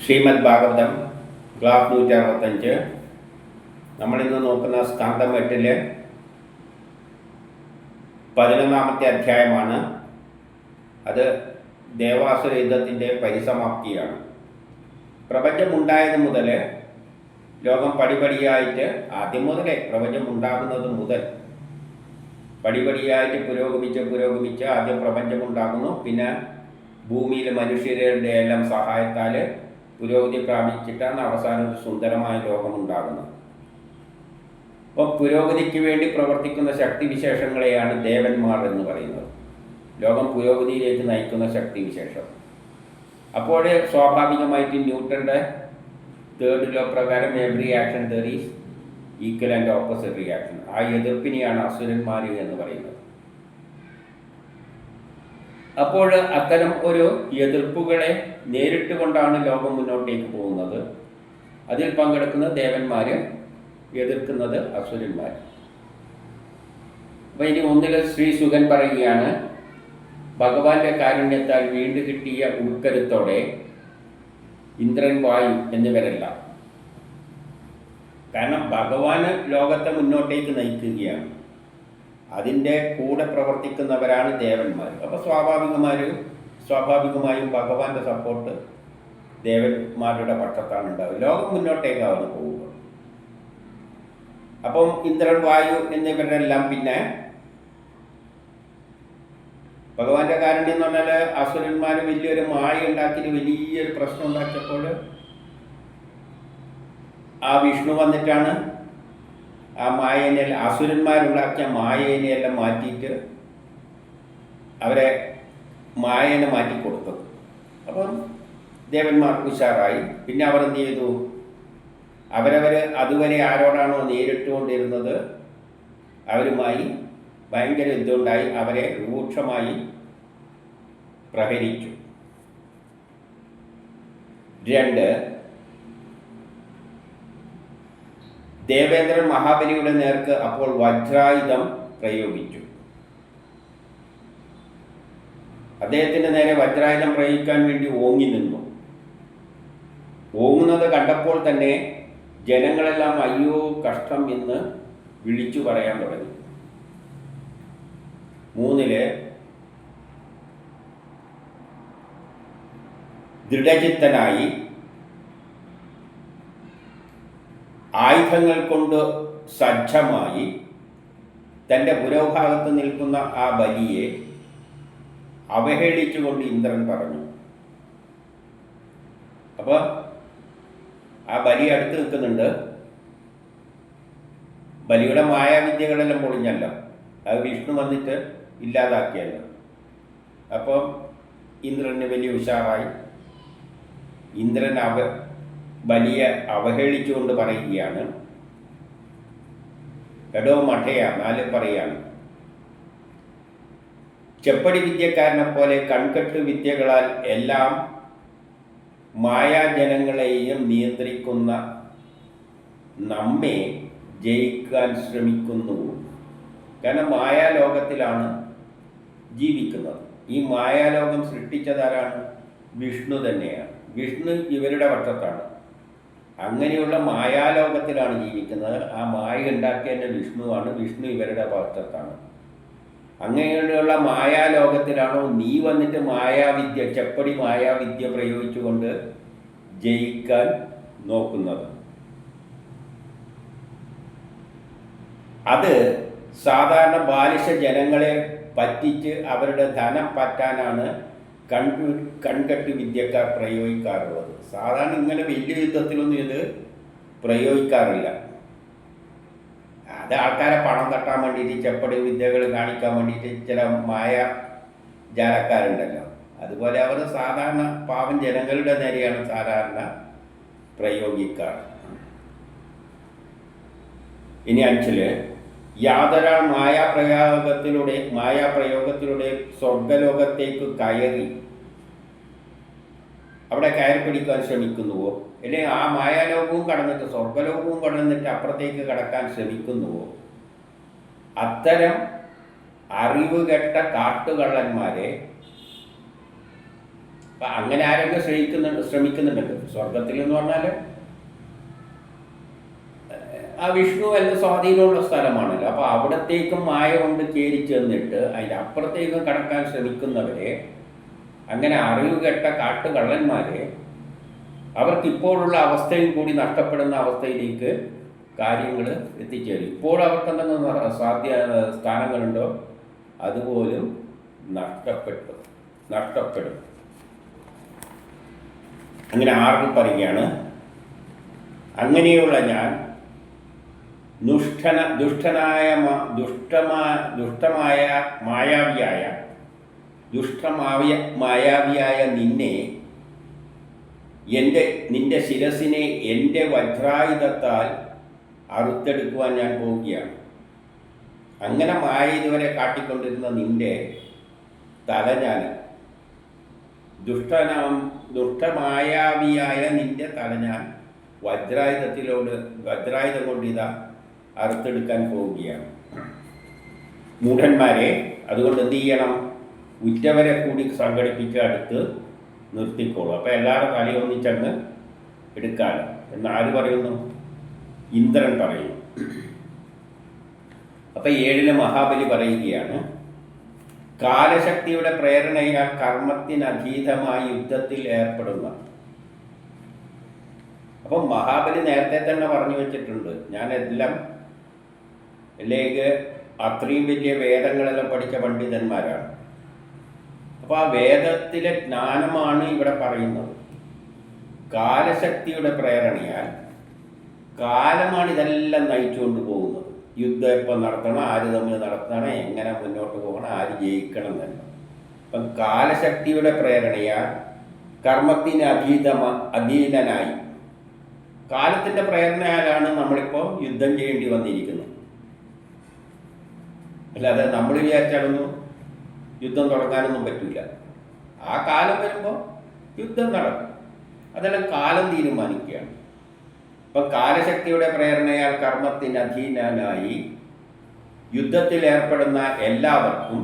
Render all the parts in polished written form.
Shrimad Bhagavatam class 165. നമ്മളിന്ന് നോക്കുന്ന സ്കന്ധം 8-ലെ 11-ാമത്തെ അധ്യായമാണ്. അത് ദേവാസുര യുദ്ധത്തിൻ്റെ പരിസമാപ്തിയാണ്. പ്രപഞ്ചമുണ്ടായത് മുതൽ ലോകം പടിപടിയായിട്ട്, ആദ്യം മുതലേ പ്രപഞ്ചം ഉണ്ടാകുന്നത് മുതൽ പടിപടിയായിട്ട് പുരോഗമിച്ച് ആദ്യം പ്രപഞ്ചമുണ്ടാകുന്നു. പിന്നെ ഭൂമിയിലെ മനുഷ്യരുടെ എല്ലാം സഹായത്താൽ പുരോഗതി പ്രാപിച്ചിട്ടാണ് അവസാനം ഒരു സുന്ദരമായ ലോകമുണ്ടാകുന്നത്. അപ്പോൾ പുരോഗതിക്ക് വേണ്ടി പ്രവർത്തിക്കുന്ന ശക്തിവിശേഷങ്ങളെയാണ് ദേവന്മാർ എന്ന് പറയുന്നത്. ലോകം പുരോഗതിയിലേക്ക് നയിക്കുന്ന ശക്തിവിശേഷം. അപ്പോൾ സ്വാഭാവികമായിട്ട് ന്യൂട്ടൻ്റെ തേർഡ് ലോ പ്രകാരം every action there is equal and opposite reaction. ആ എതിർപ്പിനെയാണ് അസുരന്മാർ എന്ന് പറയുന്നത്. അപ്പോൾ അത്തരം ഒരു എതിർപ്പുകളെ നേരിട്ട് കൊണ്ടാണ് ലോകം മുന്നോട്ടേക്ക് പോകുന്നത്. അതിൽ പങ്കെടുക്കുന്ന ദേവന്മാർ, എതിർക്കുന്നത് അസുരന്മാർ. അപ്പം ഇനി ഒന്നിൽ ശ്രീ സുഗൻ പറയുകയാണ്, ഭഗവാന്റെ കാരുണ്യത്താൽ വീണ്ടു കിട്ടിയ ഉൾക്കരുത്തോടെ ഇന്ദ്രൻ, വായു എന്നിവരല്ല. കാരണം ഭഗവാന് ലോകത്തെ മുന്നോട്ടേക്ക് നയിക്കുകയാണ്. അതിൻ്റെ കൂടെ പ്രവർത്തിക്കുന്നവരാണ് ദേവന്മാർ. അപ്പോൾ സ്വാഭാവികമായും ഭഗവാന്റെ സപ്പോർട്ട് ദേവന്മാരുടെ പക്ഷത്താണ് ഉണ്ടാവുക. ലോകം മുന്നോട്ടേക്കാവുന്ന പോവുക. അപ്പം ഇന്ദ്രൻ, വായു എന്നിവരെല്ലാം പിന്നെ ഭഗവാന്റെ കാരുണ്യം എന്ന് പറഞ്ഞാൽ അസുരന്മാർ വലിയൊരു മായ ഉണ്ടാക്കി വലിയൊരു പ്രശ്നം ഉണ്ടാക്കിയപ്പോൾ ആ വിഷ്ണു വന്നിട്ടാണ് ആ മായേനെ, അസുരന്മാരുണ്ടാക്കിയ മായേനെയെല്ലാം മാറ്റിയിട്ട് അവരെ മായേനെ മാറ്റിക്കൊടുത്തത്. അപ്പം ദേവന്മാർക്ക് ഉഷാറായി. പിന്നെ അവർ എന്ത് ചെയ്തു? അവരവർ അതുവരെ ആരോടാണോ നേരിട്ടുകൊണ്ടിരുന്നത് അവരുമായി ഭയങ്കര യുദ്ധമുണ്ടായി. അവരെ രൂക്ഷമായി പ്രഹരിച്ചു. 2, ദേവേന്ദ്രൻ മഹാബലിയുടെ നേർക്ക് അപ്പോൾ വജ്രായുധം പ്രയോഗിച്ചു. അദ്ദേഹത്തിൻ്റെ നേരെ വജ്രായുധം പ്രയോഗിക്കാൻ വേണ്ടി ഓങ്ങി നിന്നു. ഓങ്ങുന്നത് കണ്ടപ്പോൾ തന്നെ ജനങ്ങളെല്ലാം അയ്യോ കഷ്ടം എന്ന് വിളിച്ചു പറയാൻ തുടങ്ങി. 3, ദൃഢചിത്തനായി ആയുധങ്ങൾ കൊണ്ട് സജ്ജമായി തൻ്റെ പുരോഭാഗത്ത് നിൽക്കുന്ന ആ ബലിയെ അവഹേളിച്ചുകൊണ്ട് ഇന്ദ്രൻ പറഞ്ഞു. അപ്പോൾ ആ ബലി അടുത്ത് നിൽക്കുന്നുണ്ട്. ബലിയുടെ മായാവിദ്യകളെല്ലാം പൊളിഞ്ഞല്ലോ, അത് വിഷ്ണു വന്നിട്ട് ഇല്ലാതാക്കിയല്ലോ. അപ്പം ഇന്ദ്രന് വലിയ ഉഷാറായി. ഇന്ദ്രൻ ബലിയെ അവഹേളിച്ചുകൊണ്ട് പറയുകയാണ്, എടോ മഠയ, 4 പറയാണ്, ചെപ്പടി വിദ്യക്കാരനെ പോലെ കൺകെട്ട് വിദ്യകളാൽ എല്ലാം മായാജനങ്ങളെയും നിയന്ത്രിക്കുന്ന നമ്മെ ജയിക്കാൻ ശ്രമിക്കുന്നു. കാരണം മായാലോകത്തിലാണ് ജീവിക്കുന്നത്. ഈ മായാലോകം സൃഷ്ടിച്ചതാരാണ്? വിഷ്ണു തന്നെയാണ്. വിഷ്ണു ഇവരുടെ പക്ഷത്താണ്. അങ്ങനെയുള്ള മായാലോകത്തിലാണ് ജീവിക്കുന്നത്. ആ മായ ഉണ്ടാക്കിയതിൻ്റെ വിഷ്ണുവാണ്. വിഷ്ണു ഇവരുടെ പക്ഷത്താണ്. അങ്ങനെയുള്ള മായാലോകത്തിലാണോ നീ വന്നിട്ട് മായാവിദ്യ, ചെപ്പടി മായാവിദ്യ പ്രയോഗിച്ചുകൊണ്ട് ജയിക്കാൻ നോക്കുന്നത്? അത് സാധാരണ ബാലിശ ജനങ്ങളെ പറ്റിച്ച് അവരുടെ ധനം പറ്റാനാണ് കൺകെട്ട് വിദ്യക്കാർ പ്രയോഗിക്കാറുള്ളത്. സാധാരണ ഇങ്ങനെ വലിയ യുദ്ധത്തിലൊന്നും ഇത് പ്രയോഗിക്കാറില്ല. അത് ആൾക്കാരെ പണം തട്ടാൻ വേണ്ടിയിട്ട്, ചെപ്പടി വിദ്യകൾ കാണിക്കാൻ വേണ്ടിയിട്ട് ചില മായ ജാലക്കാരുണ്ടല്ലോ, അതുപോലെ അവർ സാധാരണ പാവം ജനങ്ങളുടെ നേരെയാണ് സാധാരണ പ്രയോഗിക്കാറ്. ഇനി 5, യാതൊരാൾ മായാപ്രയോഗത്തിലൂടെ സ്വർഗലോകത്തേക്ക് കയറി അവിടെ കയറി പിടിക്കാൻ ശ്രമിക്കുന്നുവോ, അല്ലെങ്കിൽ ആ മായാലോകവും കടന്നിട്ട് സ്വർഗലോകവും കടന്നിട്ട് അപ്പുറത്തേക്ക് കടക്കാൻ ശ്രമിക്കുന്നുവോ, അത്തരം അറിവുകെട്ട കാട്ടുകള്ളന്മാരെ അപ്പം അങ്ങനെ ആരെങ്കിലും ശ്രമിക്കുന്നുണ്ട്. സ്വർഗത്തിൽ എന്ന് പറഞ്ഞാൽ ആ വിഷ്ണു എന്ന സ്വാധീനമുള്ള സ്ഥലമാണല്ലോ. അപ്പോൾ അവിടത്തേക്കും മായ കൊണ്ട് കയറി ചെന്നിട്ട് അതിൻ്റെ അപ്പുറത്തേക്കും കടക്കാൻ ശ്രമിക്കുന്നവരെ, അങ്ങനെ അറിവുകെട്ട കാട്ടുകള്ളന്മാരെ, അവർക്കിപ്പോഴുള്ള അവസ്ഥയും കൂടി നഷ്ടപ്പെടുന്ന അവസ്ഥയിലേക്ക് കാര്യങ്ങൾ എത്തിച്ചേരും. ഇപ്പോൾ അവർക്ക് എന്തെങ്കിലും സ്ഥാനങ്ങളുണ്ടോ അതുപോലും നഷ്ടപ്പെടും. അങ്ങനെ ആർക്കും പറയുകയാണ്, അങ്ങനെയുള്ള ഞാൻ മായാവിയായ നിന്നെ, നിന്റെ ശിരസിനെ എൻ്റെ വജ്രായുധത്താൽ അറുത്തെടുക്കുവാൻ ഞാൻ പോവുകയാണ്. അങ്ങനെ മായ ഇതുവരെ കാട്ടിക്കൊണ്ടിരുന്ന നിന്റെ തല ഞാൻ, ദുഷ്ടമായാവിയായ നിന്റെ തല ഞാൻ വജ്രായുധം കൊണ്ട് ഇതാ അറുത്തെടുക്കാൻ പോവുകയാണ്. മൂഢന്മാരെ, അതുകൊണ്ട് എന്ത് ചെയ്യണം? ഉറ്റവരെ കൂടി സംഘടിപ്പിച്ച് അടുത്ത് നിർത്തിക്കോളൂ. അപ്പോൾ എല്ലാവരും തലയൊന്നിച്ചങ്ങ് എടുക്കാലോ എന്ന് ആര് പറയുന്നു? ഇന്ദ്രൻ പറയുന്നു. അപ്പം 7 മഹാബലി പറയുകയാണ്, കാലശക്തിയുടെ പ്രേരണയാൽ കർമ്മത്തിനധീതമായി യുദ്ധത്തിൽ ഏർപ്പെടുന്ന. അപ്പം മഹാബലി നേരത്തെ തന്നെ പറഞ്ഞു വെച്ചിട്ടുണ്ട്, ഞാനെല്ലാം അത്രയും വലിയ വേദങ്ങളെല്ലാം പഠിച്ച പണ്ഡിതന്മാരാണ്. അപ്പോൾ ആ വേദത്തിലെ ജ്ഞാനമാണ് ഇവിടെ പറയുന്നത്. കാലശക്തിയുടെ പ്രേരണയാൽ കാലമാണ് ഇതെല്ലാം നയിച്ചുകൊണ്ട് പോകുന്നത്. യുദ്ധം എപ്പോൾ നടത്തണം, ആര് തമ്മിൽ നടത്തണം, എങ്ങനെ മുന്നോട്ട് പോകണം, ആര് ജയിക്കണം എന്നല്ല. അപ്പം കാലശക്തിയുടെ പ്രേരണയാൽ കർമ്മത്തിന് അധീനനായി, കാലത്തിൻ്റെ പ്രേരണയാലാണ് നമ്മളിപ്പോൾ യുദ്ധം ചെയ്യേണ്ടി വന്നിരിക്കുന്നത്. അല്ലാതെ നമ്മൾ വിചാരിച്ചാലൊന്നും യുദ്ധം തുടങ്ങാനൊന്നും പറ്റില്ല. ആ കാലം വരുമ്പോൾ യുദ്ധം നടക്കും. അതെല്ലാം കാലം തീരുമാനിക്കുകയാണ്. അപ്പം കാലശക്തിയുടെ പ്രേരണയാൽ കർമ്മത്തിന് അധീനനായി യുദ്ധത്തിൽ ഏർപ്പെടുന്ന എല്ലാവർക്കും,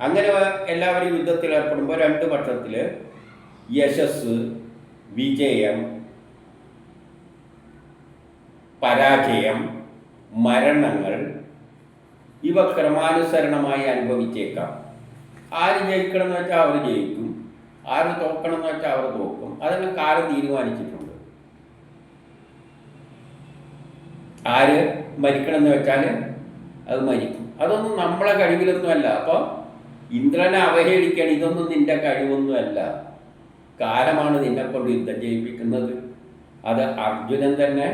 അങ്ങനെ എല്ലാവരും യുദ്ധത്തിൽ ഏർപ്പെടുമ്പോൾ 2 പക്ഷത്തിൽ യശസ്, വിജയം, പരാജയം, മരണങ്ങൾ ഇവ ക്രമാനുസരണമായി അനുഭവിച്ചേക്കാം. ആര് ജയിക്കണം എന്ന് വെച്ചാൽ അവർ ജയിക്കും, ആര് തോക്കണം എന്ന് വെച്ചാൽ അവർ തോക്കും. അതെല്ലാം കാലം തീരുമാനിച്ചിട്ടുണ്ട്. ആര് മരിക്കണം എന്ന് വെച്ചാൽ അത് മരിക്കും. അതൊന്നും നമ്മളെ കഴിവിലൊന്നുമല്ല. അപ്പോൾ ഇന്ദ്രനെ അവഹേളിക്കണം, ഇതൊന്നും നിന്റെ കഴിവൊന്നുമല്ല, കാലമാണ് നിന്നെക്കൊണ്ട് യുദ്ധം ചെയ്യിപ്പിക്കുന്നത്. അത് അർജുനൻ തന്നെ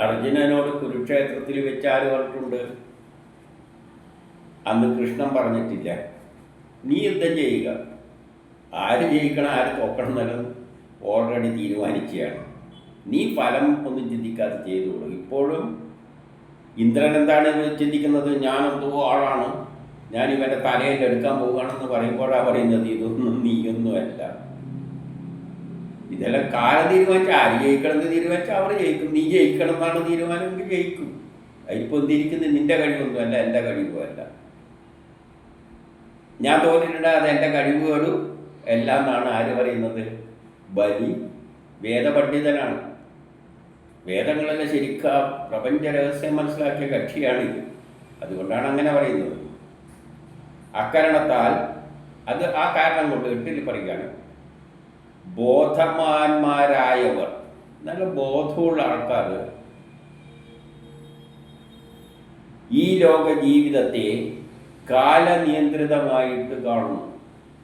അർജുനനോട് കുരുക്ഷേത്രത്തിൽ വെച്ചാൽ പറഞ്ഞിട്ടുണ്ട്. അന്ന് കൃഷ്ണൻ പറഞ്ഞിട്ടില്ല, നീ യുദ്ധം ചെയ്യുക, ആര് ജയിക്കണം ആര് തോക്കണം എന്നെല്ലാം ഓൾറെഡി തീരുമാനിക്കുകയാണ്. നീ ഫലം ഒന്നും ചിന്തിക്കാതെ ചെയ്തോളൂ. ഇപ്പോഴും ഇന്ദ്രൻ എന്താണ് ചിന്തിക്കുന്നത്? ഞാനെന്തോ ആളാണ്, ഞാൻ ഇവൻ്റെ തലയിൽ എടുക്കാൻ പോവുകയാണെന്ന് പറയുമ്പോഴാണ് പറയുന്നത് ഇതൊന്നും നീയൊന്നുമല്ല. ഇതെല്ലാം കാലം തീരുമാനിച്ചാൽ ആര് ജയിക്കണം എന്ന് തീരുമാനിച്ചാൽ അവർ ജയിക്കും. നീ ജയിക്കണം എന്നാണ് തീരുമാനമെങ്കിൽ ജയിക്കും. അതിപ്പോൾ എന്തിരിക്കുന്നത് നിൻ്റെ കഴിവൊന്നുമല്ല, എൻ്റെ കഴിവുമല്ല. ഞാൻ തോന്നിയിട്ടുണ്ട് അത് എൻ്റെ കഴിവുകളും എല്ലാം എന്നാണ് ആര് പറയുന്നത്? ബലി വേദപണ്ഡിതനാണ്. വേദങ്ങളെല്ലാം ശരിക്കും പ്രപഞ്ച രഹസ്യം മനസ്സിലാക്കിയ കക്ഷിയാണിത്. അതുകൊണ്ടാണ് അങ്ങനെ പറയുന്നത്. അക്കാരണത്താൽ അത് ആ കാരണം കൊണ്ട് 8 പറയുകയാണ്, ബോധവാന്മാരായവർ, നല്ല ബോധമുള്ള ആൾക്കാർ ഈ ലോക ജീവിതത്തെ കാലനിയന്ത്രിതമായിട്ട് കാണുന്നു.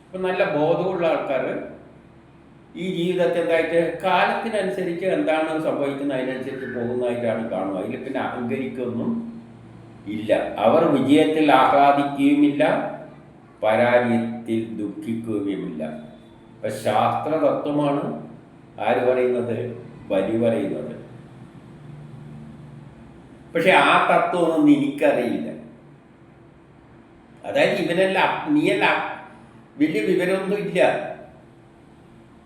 അപ്പം നല്ല ബോധമുള്ള ആൾക്കാർ ഈ ജീവിതത്തെ എന്തായിട്ട് കാലത്തിനനുസരിച്ച് എന്താണ് സംഭവിക്കുന്നത് അതിനനുസരിച്ച് പോകുന്നതായിട്ടാണ് കാണുക. അതിൽ പിന്നെ അഹങ്കരിക്കൊന്നും ഇല്ല. അവർ വിജയത്തിൽ ആഹ്ലാദിക്കുകയുമില്ല, പരാജയത്തിൽ ദുഃഖിക്കുകയുമില്ല. ഇപ്പം ശാസ്ത്രതത്വമാണ് ആര് പറയുന്നത്? ബലി പറയുന്നത്. പക്ഷെ ആ തത്വമൊന്നും എനിക്കറിയില്ല. അതായത് നീയല്ല വലിയ വിവരമൊന്നും ഇല്ല.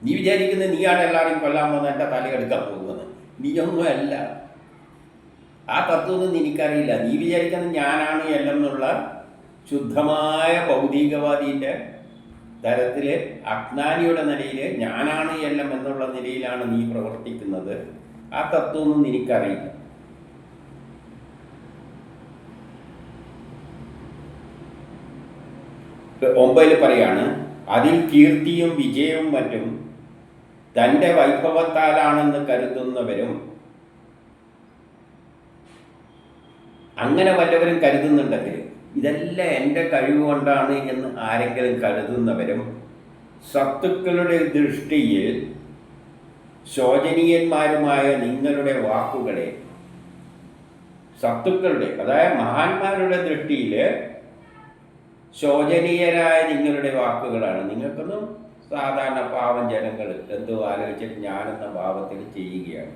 നീ വിചാരിക്കുന്നത് നീയാണ് എല്ലാവരെയും കൊല്ലാൻ പോകുന്നത്, എൻ്റെ തലയെടുക്കാൻ പോകുന്നത്. നീയൊന്നും അല്ല. ആ തത്വമൊന്നും എനിക്കറിയില്ല. നീ വിചാരിക്കുന്നത് ഞാനാണ് എല്ലാം എന്നുള്ള ശുദ്ധമായ ഭൗതികവാദീൻ്റെ തരത്തിൽ അജ്ഞാനിയുടെ നിലയിൽ ഞാനാണ് എല്ലാം എന്നുള്ള നിലയിലാണ് നീ പ്രവർത്തിക്കുന്നത്. ആ തത്വമൊന്നും നിനക്കറിയില്ല. ഒമ്പതിൽ പറയാണ്, അതിൽ കീർത്തിയും വിജയവും മറ്റും തൻ്റെ വൈഭവത്താലാണെന്ന് കരുതുന്നവരും, അങ്ങനെ വല്ലവരും കരുതുന്നുണ്ടെങ്കിൽ ഇതെല്ലാം എൻ്റെ കഴിവ് കൊണ്ടാണ് എന്ന് ആരെങ്കിലും കരുതുന്നവരും സത്തുക്കളുടെ ദൃഷ്ടിയിൽ ശോചനീയന്മാരുമായ നിങ്ങളുടെ വാക്കുകളെ, സത്തുക്കളുടെ അതായത് മഹാന്മാരുടെ ദൃഷ്ടിയിൽ ശോചനീയരായ നിങ്ങളുടെ വാക്കുകളാണ്. നിങ്ങൾക്കൊന്നും സാധാരണ പാവം ജനങ്ങൾ എന്തോ ആലോചിച്ചിട്ട് ഞാനെന്ന ഭാവത്തിൽ ചെയ്യുകയാണ്.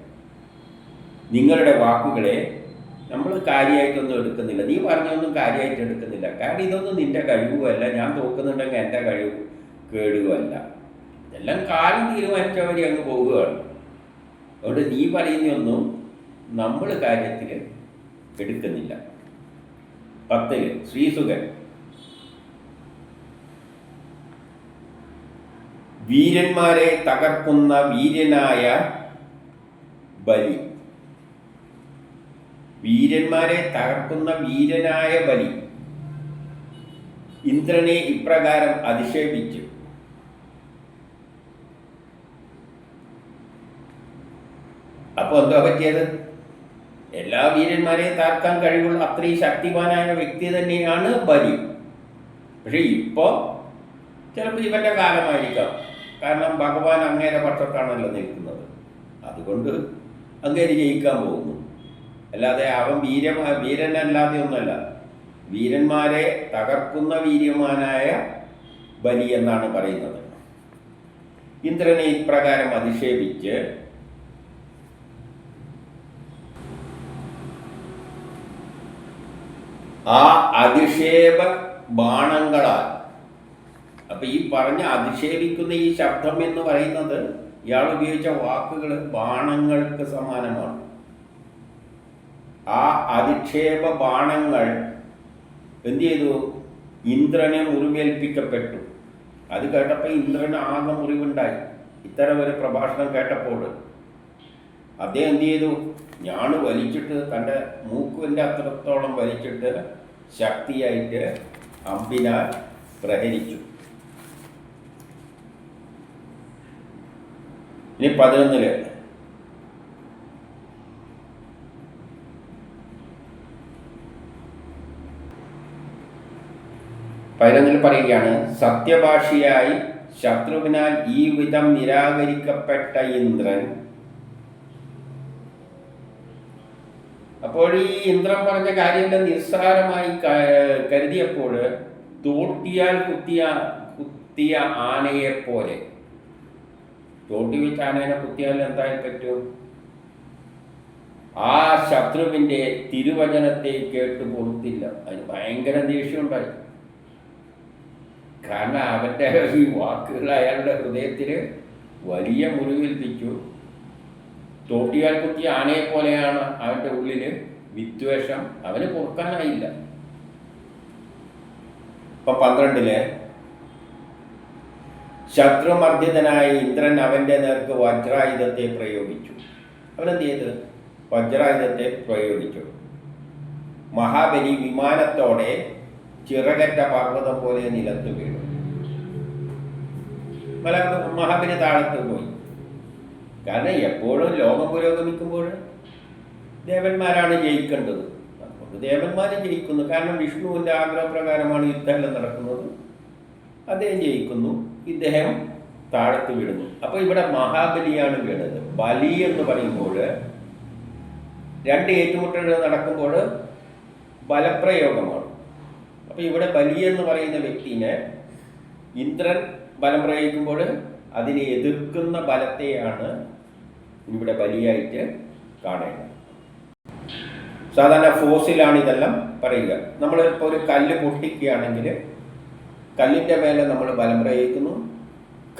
നിങ്ങളുടെ വാക്കുകളെ നമ്മൾ കാര്യമായിട്ടൊന്നും എടുക്കുന്നില്ല. നീ പറഞ്ഞൊന്നും കാര്യമായിട്ട് എടുക്കുന്നില്ല. കാരണം ഇതൊന്നും നിൻ്റെ കഴിവുമല്ല. ഞാൻ തോക്കുന്നുണ്ടെങ്കിൽ എൻ്റെ കഴിവ് കേടുകയല്ല. ഇതെല്ലാം കാലം തീരുമാനിച്ചവർ അങ്ങ് പോവുകയാണ്. അതുകൊണ്ട് നീ പറയുന്നൊന്നും നമ്മൾ കാര്യത്തിൽ എടുക്കുന്നില്ല. 10 ശ്രീസുഖൻ, വീരന്മാരെ തകർക്കുന്ന വീരനായ ബലി, വീരന്മാരെ തകർക്കുന്ന വീരനായ ബലി ഇന്ദ്രനെ ഇപ്രകാരം അധിക്ഷേപിച്ചു. അപ്പോൾ എന്താ പറ്റിയത്? എല്ലാ വീരന്മാരെയും തകർക്കാൻ കഴിവുള്ള അത്രയും ശക്തിമാനായ വ്യക്തി തന്നെയാണ് ബലി. പക്ഷെ ഇപ്പോൾ ചിലപ്പോൾ ഇവൻ്റെ കാലമായിരിക്കാം. കാരണം ഭഗവാൻ അങ്ങേരെ പക്ഷത്താണല്ലോ നിൽക്കുന്നത്. അതുകൊണ്ട് അങ്ങേര് ജയിക്കാൻ പോകുന്നു. അല്ലാതെ അവൻ വീരനല്ലാതെ ഒന്നല്ല. വീരന്മാരെ തകർക്കുന്ന വീര്യമാനായ ബലി എന്നാണ് പറയുന്നത്. ഇന്ദ്രനെ ഇപ്രകാരം അധിക്ഷേപിച്ച് ആ അധിക്ഷേപ ബാണങ്ങളാൽ, അപ്പൊ ഈ പറഞ്ഞ അധിക്ഷേപിക്കുന്ന ഈ ശബ്ദം എന്ന് പറയുന്നത് ഇയാൾ ഉപയോഗിച്ച വാക്കുകൾ ബാണങ്ങൾക്ക് സമാനമാണ്. ആ അധിക്ഷേപ ബാണങ്ങൾ എന്ത് ചെയ്തു? ഇന്ദ്രനെ മുറിവേൽപ്പിക്കപ്പെട്ടു. അത് കേട്ടപ്പോൾ ഇന്ദ്രന് ആകെ മുറിവുണ്ടായി. ഇത്തരം ഒരു പ്രഭാഷണം കേട്ടപ്പോൾ അദ്ദേഹം എന്ത് ചെയ്തു? ഞാണ് വലിച്ചിട്ട് തൻ്റെ മൂക്കിൻ്റെ അത്രത്തോളം വലിച്ചിട്ട് ശക്തിയായിട്ട് അമ്പിനാൽ പ്രഹരിച്ചു. ഇനി 11 പറയുകയാണ്, സത്യഭാഷിയായി ശത്രുവിനാൽ ഈ വിധം നിരാകരിക്കപ്പെട്ട ഇന്ദ്രൻ. അപ്പോൾ ഈ ഇന്ദ്രൻ പറഞ്ഞ കാര്യമെല്ലാം നിസ്സാരമായി കരുതിയപ്പോൾ തോട്ടിയാൽ കുത്തിയ ആനയെപ്പോലെ, തോട്ടി വെച്ച് ആനേനെ കുത്തിയാൽ എന്തായി പറ്റും? ആ ശത്രുവിൻ്റെ തിരുവചനത്തെ കേട്ട് പൊറുത്തില്ല. അതിന് ഭയങ്കര ദേഷ്യമുണ്ടായി. കാരണം അവൻ്റെ ഈ വാക്കുകൾ അയാളുടെ ഹൃദയത്തിൽ വലിയ മുറിവേൽപ്പിച്ചു. തോട്ടിയാൽ കുത്തിയ ആനയെപ്പോലെയാണ് അവൻ്റെ ഉള്ളിൽ വിദ്വേഷം. അവന് പൊറുക്കാനായില്ല. ഇപ്പം 12 ശത്രുമർദ്ദിതനായ ഇന്ദ്രൻ അവൻ്റെ നേർക്ക് വജ്രായുധത്തെ പ്രയോഗിച്ചു. അവനെന്ത് ചെയ്ത്? വജ്രായുധത്തെ പ്രയോഗിച്ചു. മഹാബലി വിമാനത്തോടെ ചിറകറ്റ പർവ്വതം പോലെ നിലത്ത് വീണു. മഹാബലി താഴത്ത് പോയി. കാരണം എപ്പോഴും ലോകം പുരോഗമിക്കുമ്പോൾ ദേവന്മാരാണ് ജയിക്കേണ്ടത്. അതുകൊണ്ട് ദേവന്മാർ ജയിക്കുന്നു. കാരണം വിഷ്ണുവിൻ്റെ ആഗ്രഹപ്രകാരമാണ് യുദ്ധമെല്ലാം നടക്കുന്നത്. അദ്ദേഹം ജയിക്കുന്നു, ഇദ്ദേഹം താഴത്ത് വീഴുന്നു. അപ്പോൾ ഇവിടെ മഹാബലിയാണ് വീണത്. ബലി എന്ന് പറയുമ്പോൾ 2 ഏറ്റുമുട്ടലുകൾ നടക്കുമ്പോൾ ബലപ്രയോഗമാണ്. അപ്പോൾ ഇവിടെ ബലി എന്ന് പറയുന്ന വ്യക്തിനെ ഇന്ദ്രൻ ബലം പ്രയോഗിക്കുമ്പോൾ അതിനെ എതിർക്കുന്ന ബലത്തെയാണ് ഇവിടെ ബലിയായിട്ട് കാണേണ്ടത്. സാധാരണ ഫോഴ്സിലാണ് ഇതെല്ലാം പറയുക. നമ്മളിപ്പോൾ ഒരു കല്ല് പൊട്ടിക്കുകയാണെങ്കിൽ കല്ലിൻ്റെ മേലെ നമ്മൾ ബലം പ്രയോഗിക്കുന്നു,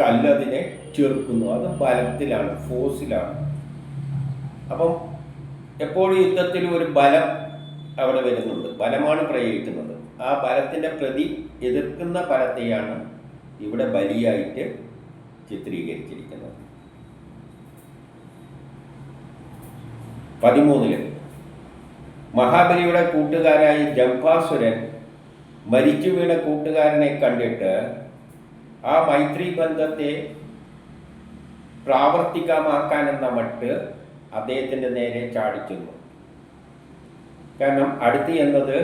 കല്ലതിനെ ചെറുക്കുന്നു. അത് ബലത്തിലാണ്, ഫോഴ്സിലാണ്. അപ്പം എപ്പോഴും യുദ്ധത്തിൽ ഒരു ബലം അവിടെ വരുന്നുണ്ട്. ബലമാണ് പ്രയോഗിക്കുന്നത്. ആ ബലത്തിൻ്റെ പ്രതി എതിർക്കുന്ന ബലത്തെയാണ് ഇവിടെ ബലിയായിട്ട് ചിത്രീകരിച്ചിരിക്കുന്നത്. 13 മഹാബലിയുടെ കൂട്ടുകാരായ ജംബാസുരൻ മരിച്ചു വീണ കൂട്ടുകാരനെ കണ്ടിട്ട് ആ മൈത്രി ബന്ധത്തെ പ്രാവർത്തികമാക്കാനെന്ന മട്ട് അദ്ദേഹത്തിൻ്റെ നേരെ ചാടിക്കുന്നു. കാരണം അടുത്ത് എന്നത്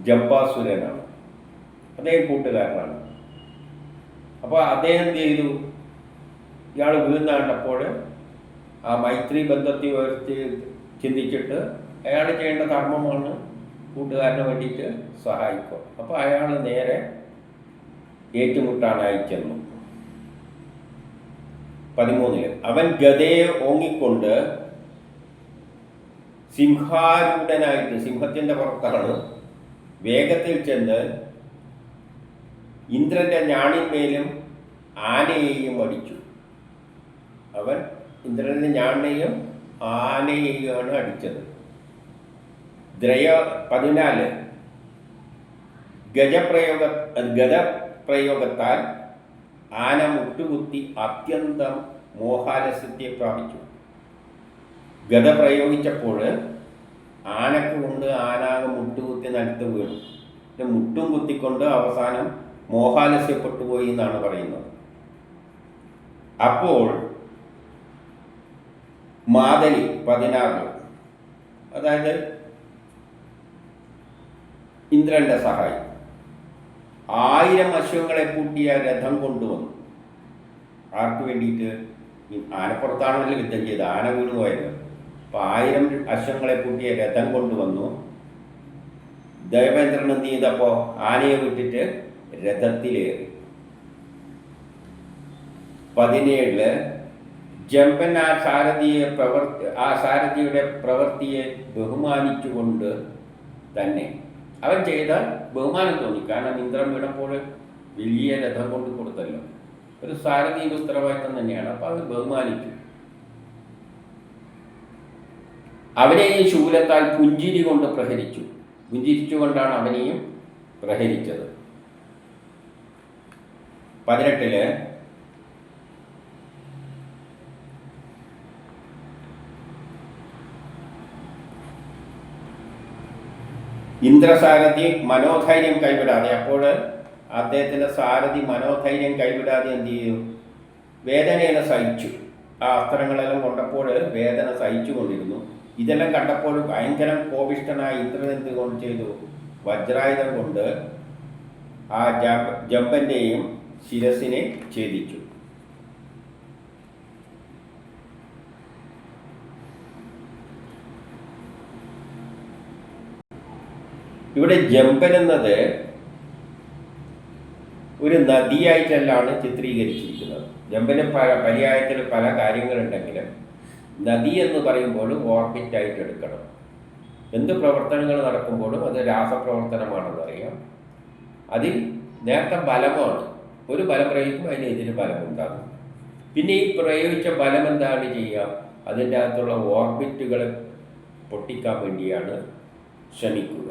ജംബാസുരനാണ്, അദ്ദേഹം കൂട്ടുകാരനാണ്. അപ്പോൾ അദ്ദേഹം എന്ത് ചെയ്തു, ഇയാൾ വീഴുന്ന കണ്ടപ്പോൾ ആ മൈത്രി ബന്ധത്തെ ഉയർത്തി ചിന്തിച്ചിട്ട് അയാൾ ചെയ്യേണ്ട ധർമ്മമാണ് കൂട്ടുകാരന് വേണ്ടിയിട്ട് സഹായിക്കുക. അപ്പോൾ അയാൾ നേരെ ഏറ്റുമുട്ടാനായി ചെന്നു. 13 അവൻ ഗദയെ ഓങ്ങിക്കൊണ്ട് സിംഹാരൂഢനായിട്ട്, സിംഹത്തിൻ്റെ പുറത്താണ്, വേഗത്തിൽ ചെന്ന് ഇന്ദ്രൻ്റെ ഞാണിന്മേലും ആനയെയും അടിച്ചു. അവൻ ഇന്ദ്രൻ്റെ ഞാണിനെയും ആനയെയുമാണ് അടിച്ചത്. 14 ഗജപ്രയോഗത്താൽ ആന മുട്ടുകുത്തി അത്യന്തം മോഹാലസ്യത്തെ പ്രാപിച്ചു. ഗദ പ്രയോഗിച്ചപ്പോൾ ആനക്ക് കൊണ്ട് ആനാകെ മുട്ടുകുത്തി നിലത്ത് വീണു. മുട്ടും കുത്തിക്കൊണ്ട് അവസാനം മോഹാലസ്യപ്പെട്ടു പോയി എന്നാണ് പറയുന്നത്. അപ്പോൾ മാതലി 16 അതായത് ഇന്ദ്രന്റെ സഹായി 1000 അശ്വങ്ങളെ പൂട്ടിയ രഥം കൊണ്ടുവന്നു. ആർക്ക് വേണ്ടിയിട്ട്? ആനപ്പുറത്താണല്ലോ യുദ്ധം ചെയ്ത്, ആന വീണു പോയത്. അപ്പോൾ 1000 അശ്വങ്ങളെ പൂട്ടിയ രഥം കൊണ്ടുവന്നു. ദേവേന്ദ്രൻ എന്ത് ചെയ്തപ്പോൾ ആനയെ വിട്ടിട്ട് രഥത്തിലേറി. 17 ജമ്പൻ ആ സാരഥിയുടെ പ്രവൃത്തിയെ ബഹുമാനിച്ചുകൊണ്ട് തന്നെ അവൻ ചെയ്ത ബഹുമാനം തോന്നി. കാരണം ഇന്ദ്രൻ വീണപ്പോൾ വലിയ രഥം കൊണ്ട് കൊടുത്തല്ലോ, ഒരു സാരഥിയുടെ ഉത്തരവാദിത്തം തന്നെയാണ്. അപ്പോൾ അവർ ബഹുമാനിച്ചു. അവനെയും ശൂലത്താൽ പുഞ്ചിരി കൊണ്ട് പ്രഹരിച്ചു. പുഞ്ചിരിച്ചുകൊണ്ടാണ് അവനെയും പ്രഹരിച്ചത്. 18 ഇന്ദ്രസാരഥി മനോധൈര്യം കൈവിടാതെ, അപ്പോൾ അദ്ദേഹത്തിൻ്റെ സാരഥി മനോധൈര്യം കൈവിടാതെ എന്ത് ചെയ്തു? വേദനയെ സഹിച്ചു. ആ അസ്ത്രങ്ങളെല്ലാം കൊണ്ടപ്പോൾ വേദന സഹിച്ചു കൊണ്ടിരുന്നു. ഇതെല്ലാം കണ്ടപ്പോൾ ഭയങ്കര കോപിഷ്ഠനായ ഇന്ദ്രൻ എന്ത് കൊണ്ട് ചെയ്തു? വജ്രായുധം കൊണ്ട് ആ ജമ്പൻ്റെയും ശിരസിനെ ഛേദിച്ചു. ഇവിടെ ജമ്പൻ എന്നത് ഒരു നദിയായിട്ടല്ലാണ് ചിത്രീകരിച്ചിരിക്കുന്നത്. ജമ്പന് പര്യായത്തിൽ പല കാര്യങ്ങളുണ്ടെങ്കിലും നദി എന്ന് പറയുമ്പോൾ ഓർബിറ്റായിട്ട് എടുക്കണം. എന്ത് പ്രവർത്തനങ്ങൾ നടക്കുമ്പോഴും അത് രാസപ്രവർത്തനമാണെന്നറിയാം. അതിൽ നേരത്തെ ബലമാണ്, ഒരു ബലം പ്രയോഗിക്കുമ്പോൾ അതിനെതിരെ ബലമുണ്ടാകും. പിന്നെ ഈ പ്രയോഗിച്ച ബലം എന്താണ് ചെയ്യുക? അതിൻ്റെ അകത്തുള്ള ഓർബിറ്റുകളെ പൊട്ടിക്കാൻ വേണ്ടിയാണ് ശ്രമിക്കുക.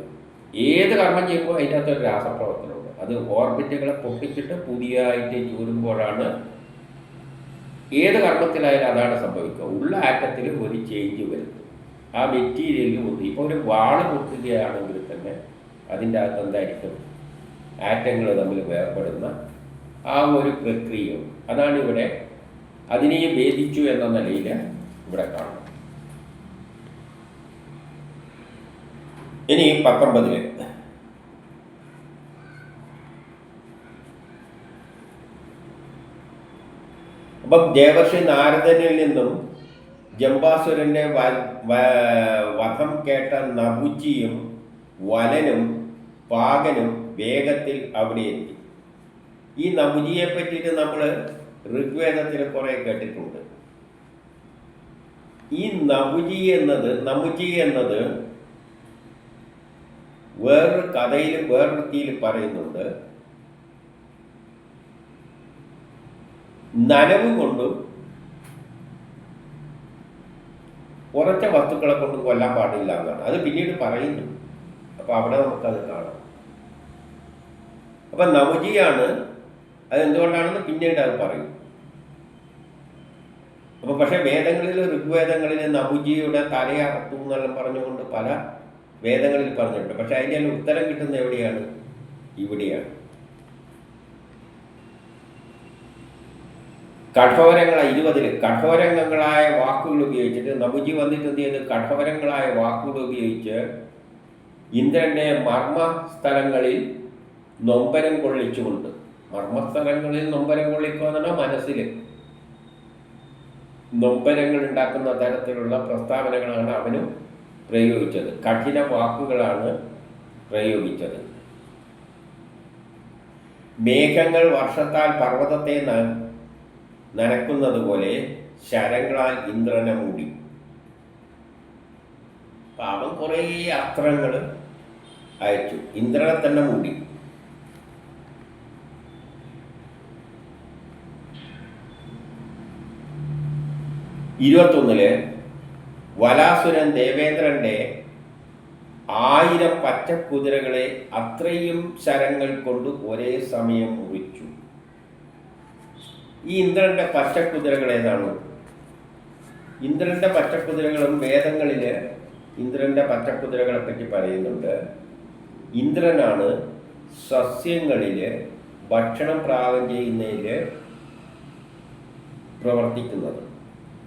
ഏത് കർമ്മം ചെയ്യുമ്പോൾ അതിൻ്റെ അകത്തൊരു രാസപ്രവർത്തനമുണ്ട്. അത് ഓർബിറ്റുകളെ പൊട്ടിച്ചിട്ട് പുതിയതായിട്ട് ചൂരുമ്പോഴാണ് ഏത് കർമ്മത്തിലായാലും അതാണ് സംഭവിക്കുക. ഉള്ള ആറ്റത്തിൽ ഒരു ചേഞ്ച് വരുന്നു. ആ മെറ്റീരിയലിൽ ഒന്ന് ഇപ്പോൾ ഒരു വാള് പൊട്ടുകയാണെങ്കിൽ തന്നെ അതിൻ്റെ അകത്ത് എന്തായിരിക്കും? ആറ്റങ്ങൾ തമ്മിൽ വേർപെടുന്ന ആ ഒരു പ്രക്രിയയും അതാണ് ഇവിടെ അതിനെ ഭേദിച്ചു എന്ന നിലയിൽ ഇവിടെ കാണും. ഇനി 19 അപ്പം ദേവർഷി നാരദനിൽ നിന്നും ജംബാസുരൻ്റെ വധം കേട്ട നഭുജിയും വലനും പാകനും വേഗത്തിൽ അവിടെ എത്തി. ഈ നഭുജിയെ പറ്റിയിട്ട് നമ്മൾ ഋഗ്വേദത്തിൽ കുറേ കേട്ടിട്ടുണ്ട്. ഈ നമുജി എന്നത് വേറൊരു കഥയിൽ വേറൊരുത്തിയിൽ പറയുന്നുണ്ട്. നനവ് കൊണ്ടും ഉറച്ച വസ്തുക്കളെ കൊണ്ടും കൊല്ലാൻ പാടില്ല എന്നാണ്. അത് പിന്നീട് പറയുന്നു. അപ്പോൾ അവിടെ നമുക്കത് കാണാം. അപ്പം നമുജിയാണ് അതെന്തുകൊണ്ടാണെന്ന് പിന്നീട് അത് പറയും. അപ്പോൾ പക്ഷേ വേദങ്ങളിൽ, ഋഗ്വേദങ്ങളിൽ നബുജിയുടെ തലയറുത്തു എന്നെല്ലാം പറഞ്ഞുകൊണ്ട് പല വേദങ്ങളിൽ പറഞ്ഞിട്ടുണ്ട്. പക്ഷെ അതിൻ്റെ ഉത്തരം കിട്ടുന്നത് എവിടെയാണ്? ഇവിടെയാണ്. കഠോരങ്ങളായ 20 കഠോരങ്ങളായ വാക്കുകൾ ഉപയോഗിച്ചിട്ട് നബുജി വന്നിട്ട് എന്ത് ചെയ്ത്, കഠോരങ്ങളായ വാക്കുകൾ ഉപയോഗിച്ച് ഇന്ദ്രന്റെ മർമ്മസ്ഥലങ്ങളിൽ നൊമ്പരം കൊള്ളിച്ചുകൊണ്ട്, മർമ്മസ്ഥലങ്ങളിൽ നൊമ്പരം കൊള്ളിക്കുക എന്ന് പറഞ്ഞാൽ മനസ്സിൽ നൊമ്പരങ്ങൾ ഉണ്ടാക്കുന്ന തരത്തിലുള്ള പ്രസ്താവനകളാണ് അവനും പ്രയോഗിച്ചത്. കഠിന വാക്കുകളാണ് പ്രയോഗിച്ചത്. മേഘങ്ങൾ വർഷത്താൽ പർവ്വതത്തെ നനക്കുന്നത് പോലെ ശരങ്ങളാൽ ഇന്ദ്രനെ മൂടി. അവൻ കുറേ അസ്ത്രങ്ങൾ അയച്ചു, ഇന്ദ്രനെ തന്നെ മൂടി. ഇരുപത്തൊന്നില് വലാസുരൻ ദേവേന്ദ്രന്റെ 1000 പച്ചക്കുതിരകളെ അത്രയും ശരങ്ങൾ കൊണ്ട് ഒരേ സമയം മുറിച്ചു. ഈ ഇന്ദ്രന്റെ പച്ചക്കുതിരകൾ ഏതാണ്? ഇന്ദ്രന്റെ പച്ചക്കുതിരകളും വേദങ്ങളിൽ ഇന്ദ്രന്റെ പച്ചക്കുതിരകളെ പറ്റി പറയുന്നുണ്ട്. ഇന്ദ്രനാണ് സസ്യങ്ങളിൽ ഭക്ഷണം പാകം ചെയ്യുന്നതിൽ പ്രവർത്തിക്കുന്നത്.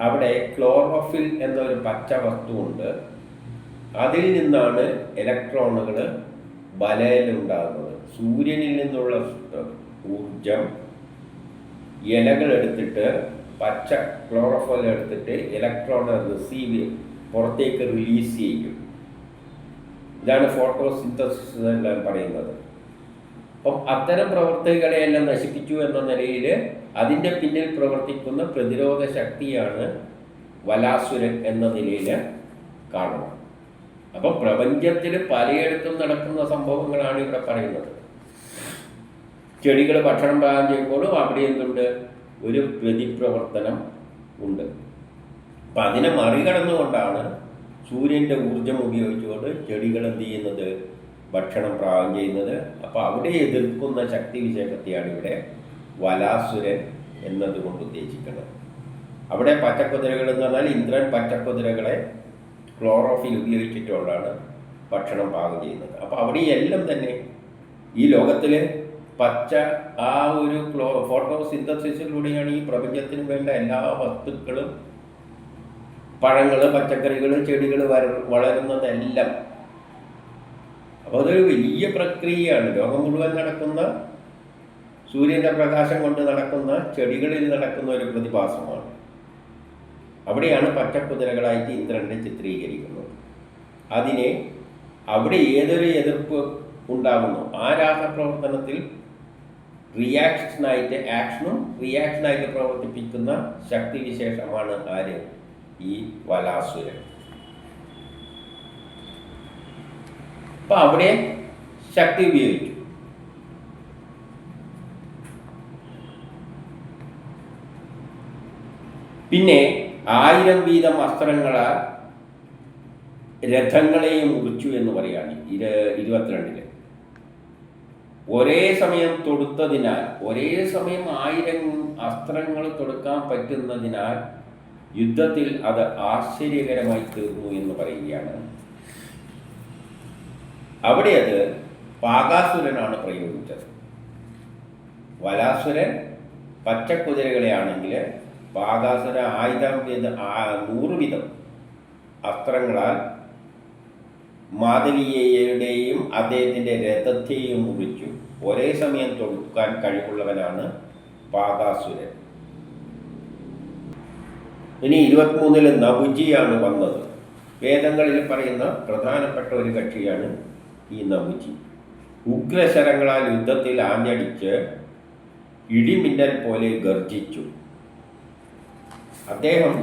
അവിടെ ക്ലോറോഫിൽ എന്നൊരു പച്ച വസ്തുവുണ്ട്. അതിൽ നിന്നാണ് ഇലക്ട്രോണുകൾ ബലയിലുണ്ടാകുന്നത്. സൂര്യനിൽ നിന്നുള്ള ഊർജം ഇലകൾ എടുത്തിട്ട്, പച്ച ക്ലോറോഫിൽ എടുത്തിട്ട് ഇലക്ട്രോൺ പുറത്തേക്ക് റിലീസ് ചെയ്യും. ഇതാണ് ഫോട്ടോസിന്തസിസ് എല്ലാം പറയുന്നത്. അപ്പം അത്തരം പ്രവർത്തികളെയെല്ലാം നശിപ്പിച്ചു എന്ന നിലയിൽ അതിൻ്റെ പിന്നിൽ പ്രവർത്തിക്കുന്ന പ്രതിരോധ ശക്തിയാണ് വലാസുരൻ എന്ന നിലയിൽ കാണണം. അപ്പം പ്രപഞ്ചത്തിൽ പലയിടത്തും നടക്കുന്ന സംഭവങ്ങളാണ് ഇവിടെ പറയുന്നത്. ചെടികൾ ഭക്ഷണം പാകം ചെയ്യുമ്പോഴും അവിടെ എന്തുണ്ട്? ഒരു പ്രതിപ്രവർത്തനം ഉണ്ട്. അപ്പം അതിനെ മറികടന്നുകൊണ്ടാണ് സൂര്യൻ്റെ ഊർജം ഉപയോഗിച്ചുകൊണ്ട് ചെടികൾ എന്ത് ചെയ്യുന്നത്? ഭക്ഷണം പാകം ചെയ്യുന്നത്. അപ്പോൾ അവിടെ എതിർക്കുന്ന ശക്തി വിശേഷത്തെയാണ് ഇവിടെ വലാസുരൻ എന്നതുകൊണ്ട് ഉദ്ദേശിക്കുന്നത്. അവിടെ പച്ചക്കുതിരകൾ എന്ന് പറഞ്ഞാൽ ഇന്ദ്രൻ പച്ചക്കുതിരകളെ ക്ലോറോഫിൽ ഉപയോഗിച്ചിട്ടുള്ളതാണ് ഭക്ഷണം പാകം ചെയ്യുന്നത്. അപ്പോൾ അവിടെ എല്ലാം തന്നെ ഈ ലോകത്തിൽ പച്ച ആ ഒരു ഫോട്ടോസിന്തസിസിലൂടെയാണ് ഈ പ്രപഞ്ചത്തിന് വേണ്ട എല്ലാ വസ്തുക്കളും, പഴങ്ങൾ, പച്ചക്കറികൾ, ചെടികൾ വളരുന്നതെല്ലാം. അപ്പോൾ അതൊരു വലിയ പ്രക്രിയയാണ്. ലോകം മുഴുവൻ നടക്കുന്ന, സൂര്യൻ്റെ പ്രകാശം കൊണ്ട് നടക്കുന്ന, ചെടികളിൽ നടക്കുന്ന ഒരു പ്രതിഭാസമാണ്. അവിടെയാണ് പച്ചക്കുതിരകളായിട്ട് ഇന്ദ്രനെ ചിത്രീകരിക്കുന്നത്. അതിനെ അവിടെ ഏതൊരു എതിർപ്പ് ഉണ്ടാകുന്നു, ആ രാസപ്രവർത്തനത്തിൽ ആക്ഷനും റിയാക്ഷനായിട്ട് പ്രവർത്തിപ്പിക്കുന്ന ശക്തിവിശേഷമാണ് ആര്? ഈ വലാസുരൻ. അപ്പം അവിടെ ശക്തി ഉപയോഗിച്ചു. പിന്നെ 1000 വീതം അസ്ത്രങ്ങളാൽ രഥങ്ങളെയും മുറിച്ചു എന്ന് പറയാണ് 22. ഒരേ സമയം തൊടുത്തതിനാൽ, ഒരേ സമയം 1000 അസ്ത്രങ്ങൾ തൊടുക്കാൻ പറ്റുന്നതിനാൽ യുദ്ധത്തിൽ അത് ആശ്ചര്യകരമായി തീർന്നു എന്ന് പറയുകയാണ്. അവിടെ അത് പാകാസുരനാണ് പ്രയോഗിച്ചത്. വലാസുരൻ പച്ചക്കുതിരകളെയാണെങ്കിൽ പാകാസുര 100 വീതം അസ്ത്രങ്ങളാൽ മാധവീയയുടെയും അദ്ദേഹത്തിൻ്റെ രഥത്തെയും മുറിച്ചു. ഒരേ സമയം തൊടുക്കാൻ കഴിവുള്ളവനാണ് പാകാസുരൻ. ഇനി 23 നബുജിയാണ് വന്നത്. വേദങ്ങളിൽ പറയുന്ന പ്രധാനപ്പെട്ട ഒരു കക്ഷിയാണ് ഈ നബുജി. ഉഗ്രശരങ്ങളാൽ യുദ്ധത്തിൽ ആഞ്ഞടിച്ച് ഇടിമിന്നൽ പോലെ ഗർജിച്ചു. അദ്ദേഹം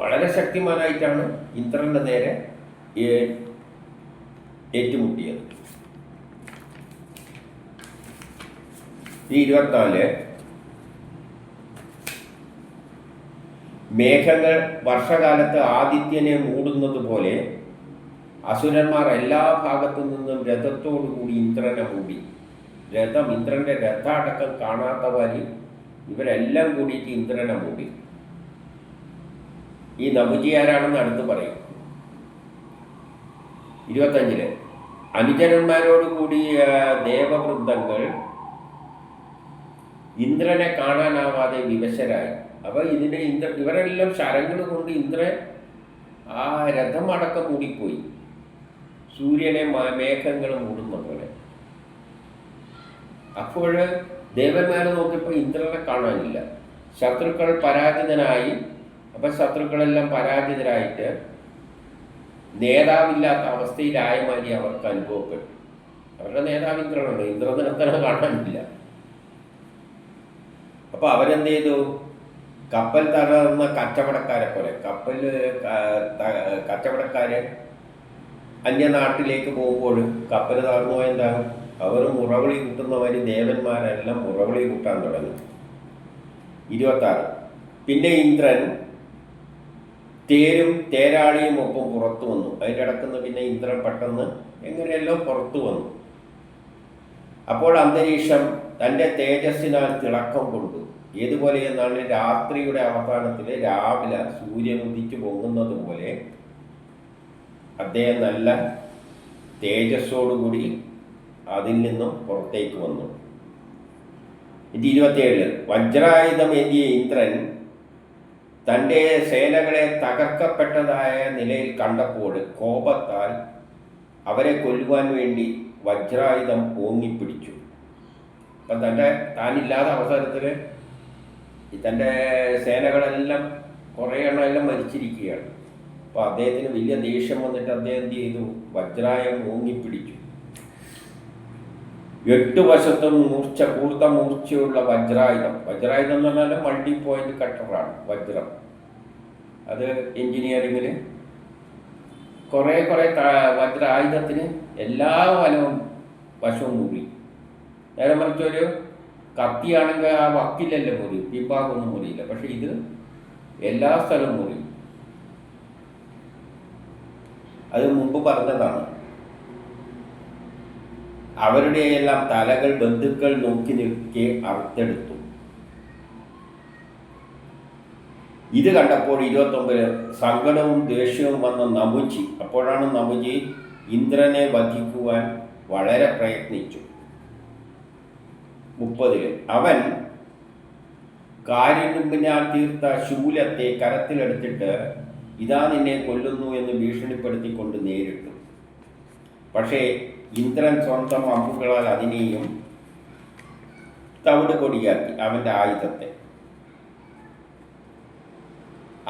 വളരെ ശക്തിമാനായിട്ടാണ് ഇന്ദ്രന്റെ നേരെ ഏറ്റുമുട്ടിയത്. ഈ 24 മേഘങ്ങൾ വർഷകാലത്ത് ആദിത്യനെ മൂടുന്നത് പോലെ അസുരന്മാർ എല്ലാ ഭാഗത്തു നിന്നും രഥത്തോടുകൂടി ഇന്ദ്രനെ മൂടി. രഥം, ഇന്ദ്രൻ്റെ രഥം അടക്കം കാണാത്ത വരി ഇവരെല്ലാം കൂടിയിട്ട് ഇന്ദ്രനെ മൂടി. ഈ നമുജി ആരാണെന്ന് അടുത്ത് പറയും. 25 അനുചരന്മാരോട് കൂടിയ ദേവവൃന്ദങ്ങൾ ഇന്ദ്രനെ കാണാനാവാതെ വിവശരായി. അപ്പോൾ ഇവരെല്ലാം ശരങ്ങൾ കൊണ്ട് ഇന്ദ്രൻ ആ രഥം അടക്കം മൂടിപ്പോയി, സൂര്യനെ മേഘങ്ങൾ മൂടുന്ന പോലെ. അപ്പോൾ ദേവന്മാർ നോക്കിയപ്പോൾ ഇന്ദ്രനെ കാണാനില്ല. ശത്രുക്കൾ പരാജിതനായി. അപ്പം ശത്രുക്കളെല്ലാം പരാജിതരായിട്ട് നേതാവില്ലാത്ത അവസ്ഥയിലായ മാതിരി അവർക്ക് അനുഭവപ്പെട്ടു. അവരുടെ നേതാവ് ഇന്ദ്രനുണ്ട്, ഇന്ദ്രനെ കാണാനില്ല. അപ്പോൾ അവരെന്ത് ചെയ്തു? കപ്പൽ തകർന്ന കച്ചവടക്കാരെ പോലെ, കച്ചവടക്കാര് അന്യനാട്ടിലേക്ക് പോകുമ്പോൾ കപ്പൽ തകർന്നു പോയ എന്താകും? അവർ മുറവിളി കൂട്ടുന്നവര് ദേവന്മാരെല്ലാം മുറവിളി കൂട്ടാൻ തുടങ്ങി. 26 പിന്നെ ഇന്ദ്രൻ തേരും തേരാളിയും ഒപ്പം പുറത്തു വന്നു. അതിൻ്റെ ഇടക്കുന്ന് പിന്നെ ഇന്ദ്രൻ പെട്ടെന്ന് എങ്ങനെയല്ലോ പുറത്തു വന്നു. അപ്പോൾ അന്തരീക്ഷം തൻ്റെ തേജസ്സിനാൽ തിളക്കം കൊണ്ടു. ഏതുപോലെ എന്നാണ് രാത്രിയുടെ അവസാനത്തിൽ രാവിലെ സൂര്യൻ ഉദിച്ചു പൊങ്ങുന്നത് പോലെ അദ്ദേഹം നല്ല തേജസ്സോടുകൂടി അതിൽ നിന്നും പുറത്തേക്ക് വന്നു. 27 വജ്രായുധമേന്തിയ ഇന്ദ്രൻ തൻ്റെ സേനകളെ തകർക്കപ്പെട്ടതായ നിലയിൽ കണ്ടപ്പോൾ കോപത്താൽ അവരെ കൊല്ലുവാൻ വേണ്ടി വജ്രായുധം ഓങ്ങിപ്പിടിച്ചു. അപ്പം താനില്ലാത്ത അവസരത്തിൽ തൻ്റെ സേനകളെല്ലാം കുറേ എണ്ണമെല്ലാം മരിച്ചിരിക്കുകയാണ്. അപ്പോൾ അദ്ദേഹത്തിന് വലിയ ദേഷ്യം വന്നിട്ട് അദ്ദേഹം എന്ത് ചെയ്തു? വജ്രായുധം ഓങ്ങിപ്പിടിച്ചു. 8 വശത്തും കൂർത്ത മൂർച്ചയുള്ള വജ്രായുധം. വജ്രായുധം എന്ന് പറഞ്ഞാൽ മൾട്ടി പോയിന്റ് കട്ടറാണ് വജ്രം. അത് എൻജിനീയറിങ്ങിൽ കുറേ വജ്രായുധത്തിന് എല്ലാ വശവും മുറി. നേരെ മറിച്ചൊരു കത്തിയാണെങ്കിൽ ആ വക്കിലല്ലേ മുറി, പിമ്പാകൊന്നും മുറിയില്ല. പക്ഷെ ഇത് എല്ലാ സ്ഥലവും മുറി. അത് മുമ്പ് പറഞ്ഞതാണ്. അവരുടെ എല്ലാം തലകൾ ബന്ധുക്കൾ നോക്കി നിൽക്കെ അറുത്തെടുത്തു. ഇത് കണ്ടപ്പോൾ 29 സങ്കടവും ദേഷ്യവും വന്ന നമുജി. അപ്പോഴാണ് നമുജി ഇന്ദ്രനെ വധിക്കുവാൻ വളരെ പ്രയത്നിച്ചു. 30 അവൻ കാരിരുമ്പിനാൽ തീർത്ത ശൂലത്തെ കരത്തിലെടുത്തിട്ട് ഇതാ നിന്നെ കൊല്ലുന്നു എന്ന് ഭീഷണിപ്പെടുത്തിക്കൊണ്ട് നേരിട്ടു. പക്ഷേ ഇന്ദ്രൻ സ്വന്തം അമ്പുകളാൽ അതിനെയും തവിട് പൊടിയാക്കി അവൻ്റെ ആയുധത്തെ.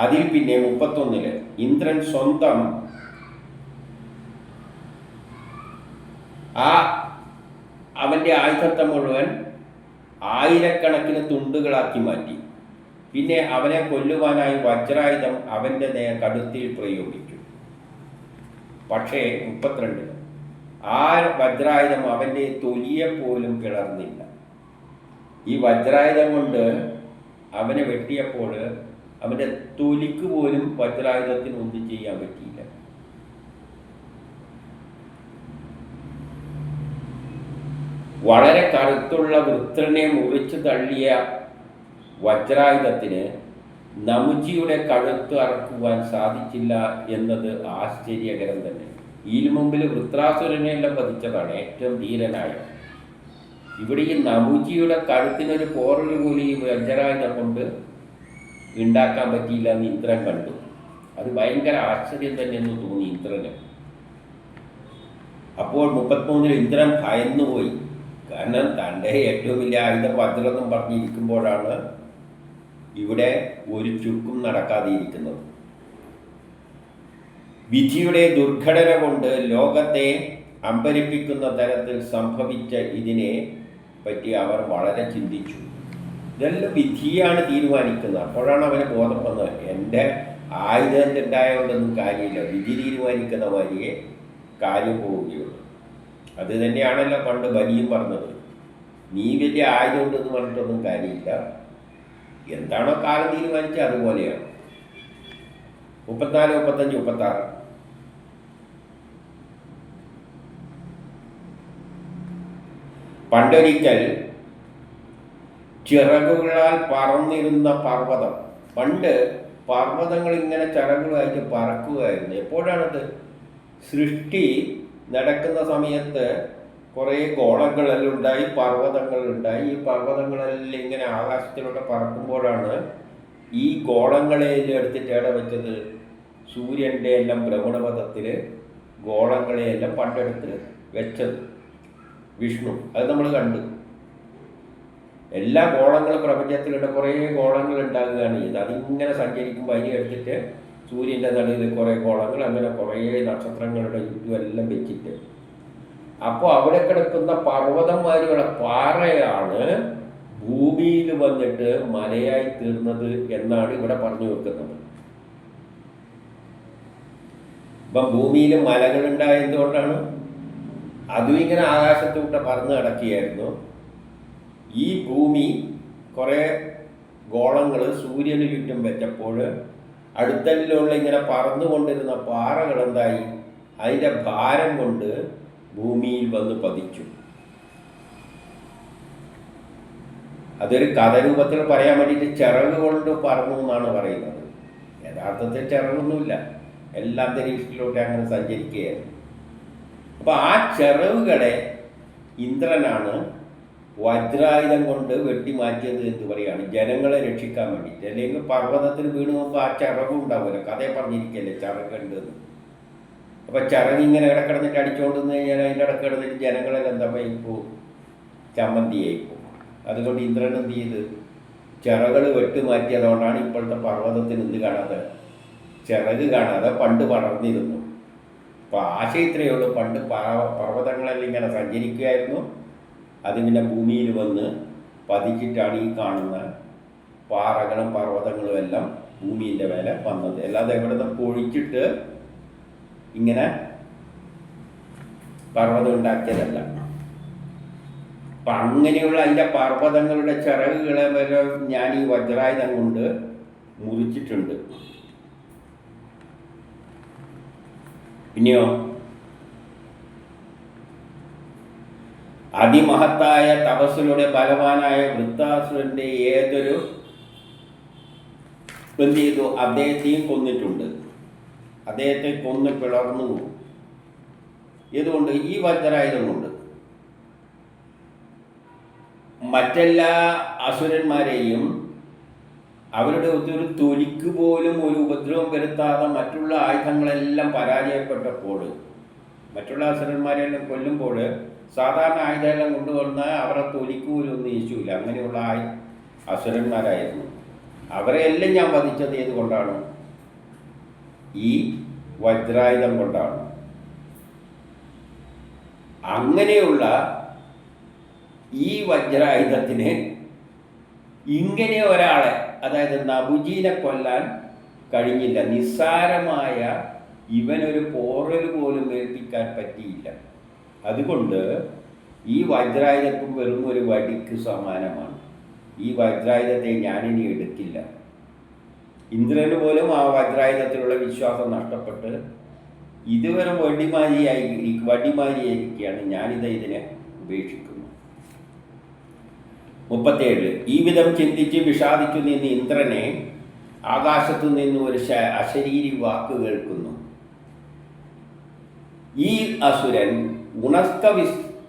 അതിൽ പിന്നെ 31 ഇന്ദ്രൻ സ്വന്തം അവൻ്റെ ആയുധത്തെ മുഴുവൻ ആയിരക്കണക്കിന് തുണ്ടുകളാക്കി മാറ്റി. പിന്നെ അവനെ കൊല്ലുവാനായി വജ്രായുധം അവൻ്റെ കടുത്തിൽ പ്രയോഗിച്ചു. പക്ഷേ 32 ആ വജ്രായുധം അവൻ്റെ തൊലിയെ പോലും പിളർന്നില്ല. ഈ വജ്രായുധം കൊണ്ട് അവനെ വെട്ടിയപ്പോൾ അവൻ്റെ തൊലിക്ക് പോലും വജ്രായുധത്തിന് ഒന്നും ചെയ്യാൻ പറ്റിയില്ല. വളരെ കറുത്തുള്ള വൃത്രനെ മുറിച്ചു തള്ളിയ വജ്രായുധത്തിന് നമുജിയുടെ കഴുത്ത് അറക്കുവാൻ സാധിച്ചില്ല എന്നത് ആശ്ചര്യകരം തന്നെ. ഈ മുമ്പിൽ വൃത്രാസുരനെല്ലാം വധിച്ചതാണ് ഏറ്റവും ധീരനായ. ഇവിടെ ഈ നമുജിയുടെ കഴുത്തിനൊരു പോറൽ കൂടി ഈ വജ്രായുധം കൊണ്ട് ഉണ്ടാക്കാൻ പറ്റിയില്ല എന്ന് ഇന്ദ്രൻ കണ്ടു. അത് ഭയങ്കര ആശ്ചര്യം തന്നെയെന്ന് തോന്നി ഇന്ദ്രന്. അപ്പോൾ 33 ഇന്ദ്രൻ ഭയന്നുപോയി. കാരണം തൻ്റെ ഏറ്റവും വലിയ ആയുധം വജ്രമെന്നും പറഞ്ഞിരിക്കുമ്പോഴാണ് ഇവിടെ ഒരു ചുക്കും നടക്കാതെയിരിക്കുന്നത്. വിധിയുടെ ദുർഘടന കൊണ്ട് ലോകത്തെ അമ്പരിപ്പിക്കുന്ന തരത്തിൽ സംഭവിച്ച ഇതിനെ പറ്റി അവർ വളരെ ചിന്തിച്ചു. ഇതെല്ലാം വിധിയാണ് തീരുമാനിക്കുന്നത്. അപ്പോഴാണ് അവന് ബോധം വന്നത്, എൻ്റെ ആയുധം ഉണ്ടായതുകൊണ്ടൊന്നും കാര്യമില്ല, വിധി തീരുമാനിക്കുന്ന മാതിരിയെ കാര്യം പോവുകയുള്ളൂ. അത് തന്നെയാണല്ലോ പണ്ട് ബലിയും പറഞ്ഞത്, നീ വലിയ ആയുധം ഉണ്ടെന്ന് പറഞ്ഞിട്ടൊന്നും കാര്യമില്ല, എന്താണോ കാലം തീരുമാനിച്ചത് അതുപോലെയാണ്. 34, 35, 36 പണ്ടൊരിക്കൽ ചിറകുകളാൽ പറന്നിരുന്ന പർവ്വതം. പണ്ട് പർവ്വതങ്ങൾ ഇങ്ങനെ ചിറകുകളായിട്ട് പറക്കുകയായിരുന്നു. എപ്പോഴാണത്? സൃഷ്ടി നടക്കുന്ന സമയത്ത് കുറേ ഗോളങ്ങളെല്ലാം ഉണ്ടായി, പർവ്വതങ്ങളുണ്ടായി. ഈ പർവ്വതങ്ങളെല്ലാം ഇങ്ങനെ ആകാശത്തിലൂടെ പറക്കുമ്പോഴാണ് ഈ ഗോളങ്ങളെയെല്ലാം എടുത്തിട്ട് എവിടെ വെച്ചത്? സൂര്യൻ്റെ എല്ലാം ഭ്രമണപഥത്തിൽ ഗോളങ്ങളെയെല്ലാം പണ്ടെടുത്ത് വെച്ചത് വിഷ്ണു. അത് നമ്മൾ കണ്ടു. എല്ലാ ഗോളങ്ങളും പ്രപഞ്ചത്തിലുള്ള കുറേ ഗോളങ്ങൾ ഉണ്ടാകുകയാണ് ചെയ്തത്. അതിങ്ങനെ സഞ്ചരിക്കുമ്പോൾ അതിനെ എടുത്തിട്ട് സൂര്യൻ്റെ നടുവിൽ കുറേ ഗോളങ്ങൾ, അങ്ങനെ കുറേ നക്ഷത്രങ്ങളുടെ ചുറ്റും എല്ലാം വെച്ചിട്ട്, അപ്പോൾ അവിടെ കിടക്കുന്ന പർവ്വതന്മാരുടെ പാറയാണ് ഭൂമിയിൽ വന്നിട്ട് മലയായി തീർന്നത് എന്നാണ് ഇവിടെ പറഞ്ഞു വെക്കുന്നത്. ഇപ്പം ഭൂമിയിൽ മലകളുണ്ടായതുകൊണ്ടാണ്. അതും ഇങ്ങനെ ആകാശത്തൂടെ പറന്ന് കിടക്കുകയായിരുന്നു. ഈ ഭൂമി കുറേ ഗോളങ്ങൾ സൂര്യന് ചുറ്റും വെച്ചപ്പോൾ അടുത്തല്ലുള്ള ഇങ്ങനെ പറന്നുകൊണ്ടിരുന്ന പാറകൾ എന്തായി? അതിൻ്റെ ഭാരം കൊണ്ട് ഭൂമിയിൽ വന്ന് പതിച്ചു. അതൊരു കഥരൂപത്തിൽ പറയാൻ വേണ്ടിയിട്ട് ചിറക് കൊണ്ട് പറന്നു എന്നാണ് പറയുന്നത്. യഥാർത്ഥത്തിൽ ചിറകൊന്നുമില്ല, എല്ലാ അന്തരീക്ഷത്തിലോട്ട് അങ്ങനെ സഞ്ചരിക്കുകയായിരുന്നു. അപ്പോൾ ആ ചിറകുകളെ ഇന്ദ്രനാണ് വജ്രായുധം കൊണ്ട് വെട്ടിമാറ്റിയത് എന്ന് പറയുകയാണ്, ജനങ്ങളെ രക്ഷിക്കാൻ വേണ്ടിയിട്ട്. അല്ലെങ്കിൽ പർവ്വതത്തിൽ വീണ് നോക്കുമ്പോൾ ആ ചിറകും ഉണ്ടാവില്ല. കഥയെ പറഞ്ഞിരിക്കല്ലേ ചിറകുണ്ട് എന്ന്. അപ്പോൾ ചിറകിങ്ങനെ ഇടക്കിടന്നിട്ട് അടിച്ചുകൊണ്ടെന്ന് കഴിഞ്ഞാൽ അതിൻ്റെ ഇടക്ക് കിടന്നിട്ട് ജനങ്ങളെല്ലാം എന്താ ഇപ്പോൾ ചമ്മന്തിയായിപ്പോൾ. അതുകൊണ്ട് ഇന്ദ്രൻ എന്ത് ചെയ്ത് ചിറകൾ വെട്ടുമാറ്റിയതുകൊണ്ടാണ് ഇപ്പോഴത്തെ പർവ്വതത്തിന് എന്ത് കാണാതെ, ചിറക് കാണാതെ പണ്ട് പടർന്നിരുന്നു. അപ്പോൾ ആശയത്രയേ ഉള്ളൂ. പണ്ട് പർവ്വതങ്ങളെല്ലാം ഇങ്ങനെ സഞ്ചരിക്കുകയായിരുന്നു. അതിങ്ങനെ ഭൂമിയിൽ വന്ന് പതിച്ചിട്ടാണ് ഈ കാണുന്ന പാറകളും പർവ്വതങ്ങളും എല്ലാം ഭൂമിൻ്റെ മേലെ വന്നത്. അല്ലാതെ എവിടെ പൊഴിച്ചിട്ട് ഇങ്ങനെ പർവ്വതം ഉണ്ടാക്കിയതല്ല. അപ്പം അങ്ങനെയുള്ള അതിൻ്റെ പർവ്വതങ്ങളുടെ ചിറകുകളെ വരെ ഞാൻ ഈ വജ്രായുധം കൊണ്ട് മുറിച്ചിട്ടുണ്ട്. പിന്നെയോ അതിമഹത്തായ തപസ്സിലൂടെ ബലവാനായ വൃത്താസുരൻ്റെ ഏതൊരു എന്ത് ചെയ്തു? അദ്ദേഹത്തെയും കൊന്നിട്ടുണ്ട്. അദ്ദേഹത്തെ കൊന്ന് പിളർന്നു. ഇതുകൊണ്ട് ഈ വജ്രായുധം കൊണ്ട് മറ്റെല്ലാ അസുരന്മാരെയും അവരുടെ ഒരു തൊലിക്ക് പോലും ഒരു ഉപദ്രവം വരുത്താതെ മറ്റുള്ള ആയുധങ്ങളെല്ലാം പരാജയപ്പെട്ടപ്പോൾ, മറ്റുള്ള അസുരന്മാരെല്ലാം കൊല്ലുമ്പോൾ സാധാരണ ആയുധമെല്ലാം കൊണ്ടുവന്ന് അവരെ തൊലിക്ക് പോലും ഒന്നും യേശുവില്ല. അങ്ങനെയുള്ള അസുരന്മാരായിരുന്നു. അവരെയെല്ലാം ഞാൻ വധിച്ചത് ഏതുകൊണ്ടാണ്? ഈ വജ്രായുധം കൊണ്ടാണ്. അങ്ങനെയുള്ള ഈ വജ്രായുധത്തിന് ഇങ്ങനെ ഒരാളെ, അതായത് നബുജീനെ കൊല്ലാൻ കഴിഞ്ഞില്ല. നിസ്സാരമായ ഇവനൊരു പോറൽ പോലും ഏൽപ്പിക്കാൻ പറ്റിയില്ല. അതുകൊണ്ട് ഈ വജ്രായുധം വെറും ഒരു വടിക്ക് സമാനമാണ്. ഈ വജ്രായുധത്തെ ഞാനിനി എടുക്കില്ല. ഇന്ദ്രന് പോലും ആ വജ്രായുധത്തിലുള്ള വിശ്വാസം നഷ്ടപ്പെട്ട് ഇതുവരെ വടിമാരിയായിരിക്കുകയാണ്. ഇതിനെ ഉപേക്ഷിക്കുന്നു. 37. ഈ വിധം ചിന്തിച്ച് വിഷാദിച്ചു നിന്ന് ഇന്ദ്രനെ ആകാശത്തു നിന്ന് ഒരു അശരീരി വാക്ക് കേൾക്കുന്നു. ഈ അസുരൻ ഉണക്ക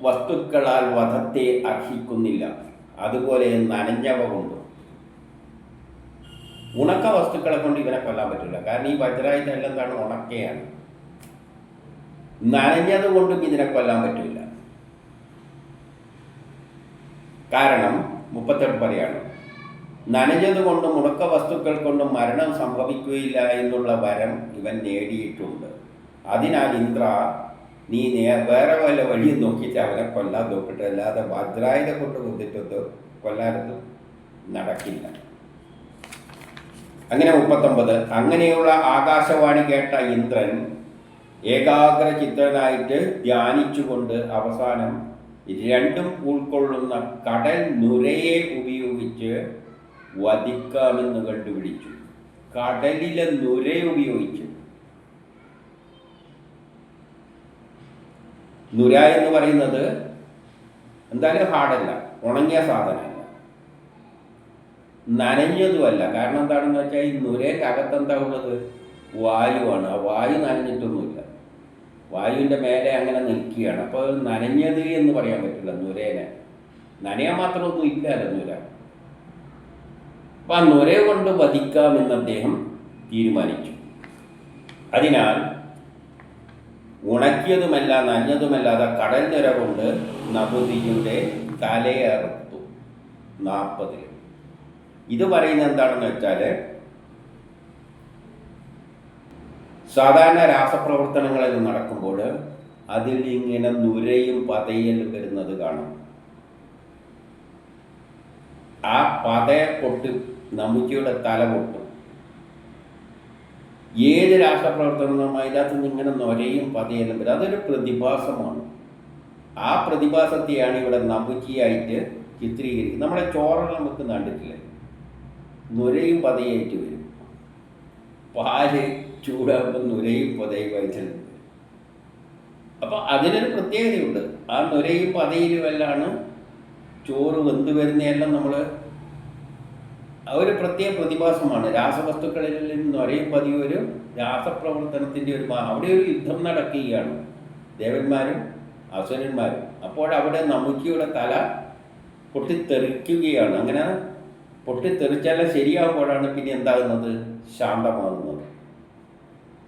വസ്തുക്കളാൽ വധത്തെ അർഹിക്കുന്നില്ല, അതുപോലെ നനഞ്ഞവ കൊണ്ടും. ഉണക്ക വസ്തുക്കളെ കൊണ്ട് ഇവനെ കൊല്ലാൻ പറ്റില്ല. കാരണം ഈ വജ്രായുധം എല്ലാം എന്താണ്? ഉണക്കയാണ്. നനഞ്ഞത് കൊണ്ടും ഇതിനെ കൊല്ലാൻ പറ്റില്ല. കാരണം 38 പറയാണ്, നനഞ്ഞത് കൊണ്ടും ഉണക്ക വസ്തുക്കൾ കൊണ്ടും മരണം സംഭവിക്കുകയില്ല എന്നുള്ള വരം ഇവൻ നേടിയിട്ടുണ്ട്. അതിനാൽ ഇന്ദ്ര, നീ വേറെ വല്ല വഴിയും നോക്കിയിട്ട് അവനെ കൊല്ലാൻ നോക്കിയിട്ട്, അല്ലാതെ വജ്രായുധം കൊണ്ട് കൊന്നിട്ടത് കൊല്ലാനൊന്നും നടക്കില്ല. അങ്ങനെ 39. അങ്ങനെയുള്ള ആകാശവാണി കേട്ട ഇന്ദ്രൻ ഏകാഗ്രചിത്തനായിട്ട് ധ്യാനിച്ചുകൊണ്ട് അവസാനം രണ്ടും ഉൾക്കൊള്ളുന്ന കടൽ നുരയെ ഉപയോഗിച്ച് വധിക്കാമെന്ന് കണ്ടുപിടിച്ചു. കടലിലെ നുര ഉപയോഗിച്ച്. നുര എന്ന് പറയുന്നത് എന്തായാലും ഹാർഡല്ല, ഉണങ്ങിയ സാധനമല്ല, നനഞ്ഞതുമല്ല. കാരണം എന്താണെന്ന് വെച്ചാൽ ഈ നുരേൻ്റെ അകത്തെന്താ ഉള്ളത്? വായുവാണ്. ആ വായു നനഞ്ഞിട്ടൊന്നുമില്ല, വായുവിൻ്റെ മേലെ അങ്ങനെ നിൽക്കുകയാണ്. അപ്പോൾ നനഞ്ഞത് എന്ന് പറയാൻ പറ്റില്ല നുരേനെ. നനയാൻ മാത്രമൊന്നും ഇല്ലല്ലോ നുര. അപ്പം ആ നുര കൊണ്ട് വധിക്കാമെന്ന് അദ്ദേഹം തീരുമാനിച്ചു. അതിനാൽ ഉണക്കിയതുമല്ല നനഞ്ഞതുമല്ലാതെ കടൽ നുര കൊണ്ട് നബുദിയുടെ തലയറുത്തു 40. ഇത് പറയുന്നത് എന്താണെന്ന് വെച്ചാൽ, സാധാരണ രാസപ്രവർത്തനങ്ങളിൽ നടക്കുമ്പോൾ അതിൽ ഇങ്ങനെ നുരയും പതയലും വരുന്നത് കാണും. ആ പതയെ പൊട്ടി നബുദിയുടെ തല പൊട്ടും. ഏത് രാസപ്രവർത്തനവും അതിനകത്ത് നിന്ന് ഇങ്ങനെ നൊരയും പതയലും വരും. അതൊരു പ്രതിഭാസമാണ്. ആ പ്രതിഭാസത്തെയാണ് ഇവിടെ നബുജിയായിട്ട് ചിത്രീകരിക്കുന്നത്. നമ്മളെ ചോറെല്ലാം വെക്കുന്ന കണ്ടിട്ടില്ലേ? നുരയും പതയായിട്ട് വരും. പാല് ചൂടാകുമ്പോൾ നുരയും പതയും വയറ്റിലുണ്ട്. അപ്പോൾ അതിനൊരു പ്രത്യേകതയുണ്ട്. ആ നുരയും പതയിലുമെല്ലാണ് ചോറ് വെന്ത് വരുന്നതെല്ലാം നമ്മൾ ഒരു പ്രത്യേക പ്രതിഭാസമാണ്. രാസവസ്തുക്കളിൽ നിന്ന് നുരയും പതിയും ഒരു രാസപ്രവർത്തനത്തിൻ്റെ അവിടെ ഒരു യുദ്ധം നടക്കുകയാണ്, ദേവന്മാരും അസുരന്മാരും. അപ്പോൾ അവിടെ നബുജിയുടെ തല പൊട്ടിത്തെറിക്കുകയാണ്. അങ്ങനെ പൊട്ടിത്തെറിച്ചാലും ശരിയാകുമ്പോഴാണ് പിന്നെ എന്താകുന്നത്? ശാന്തമാകുന്നത്,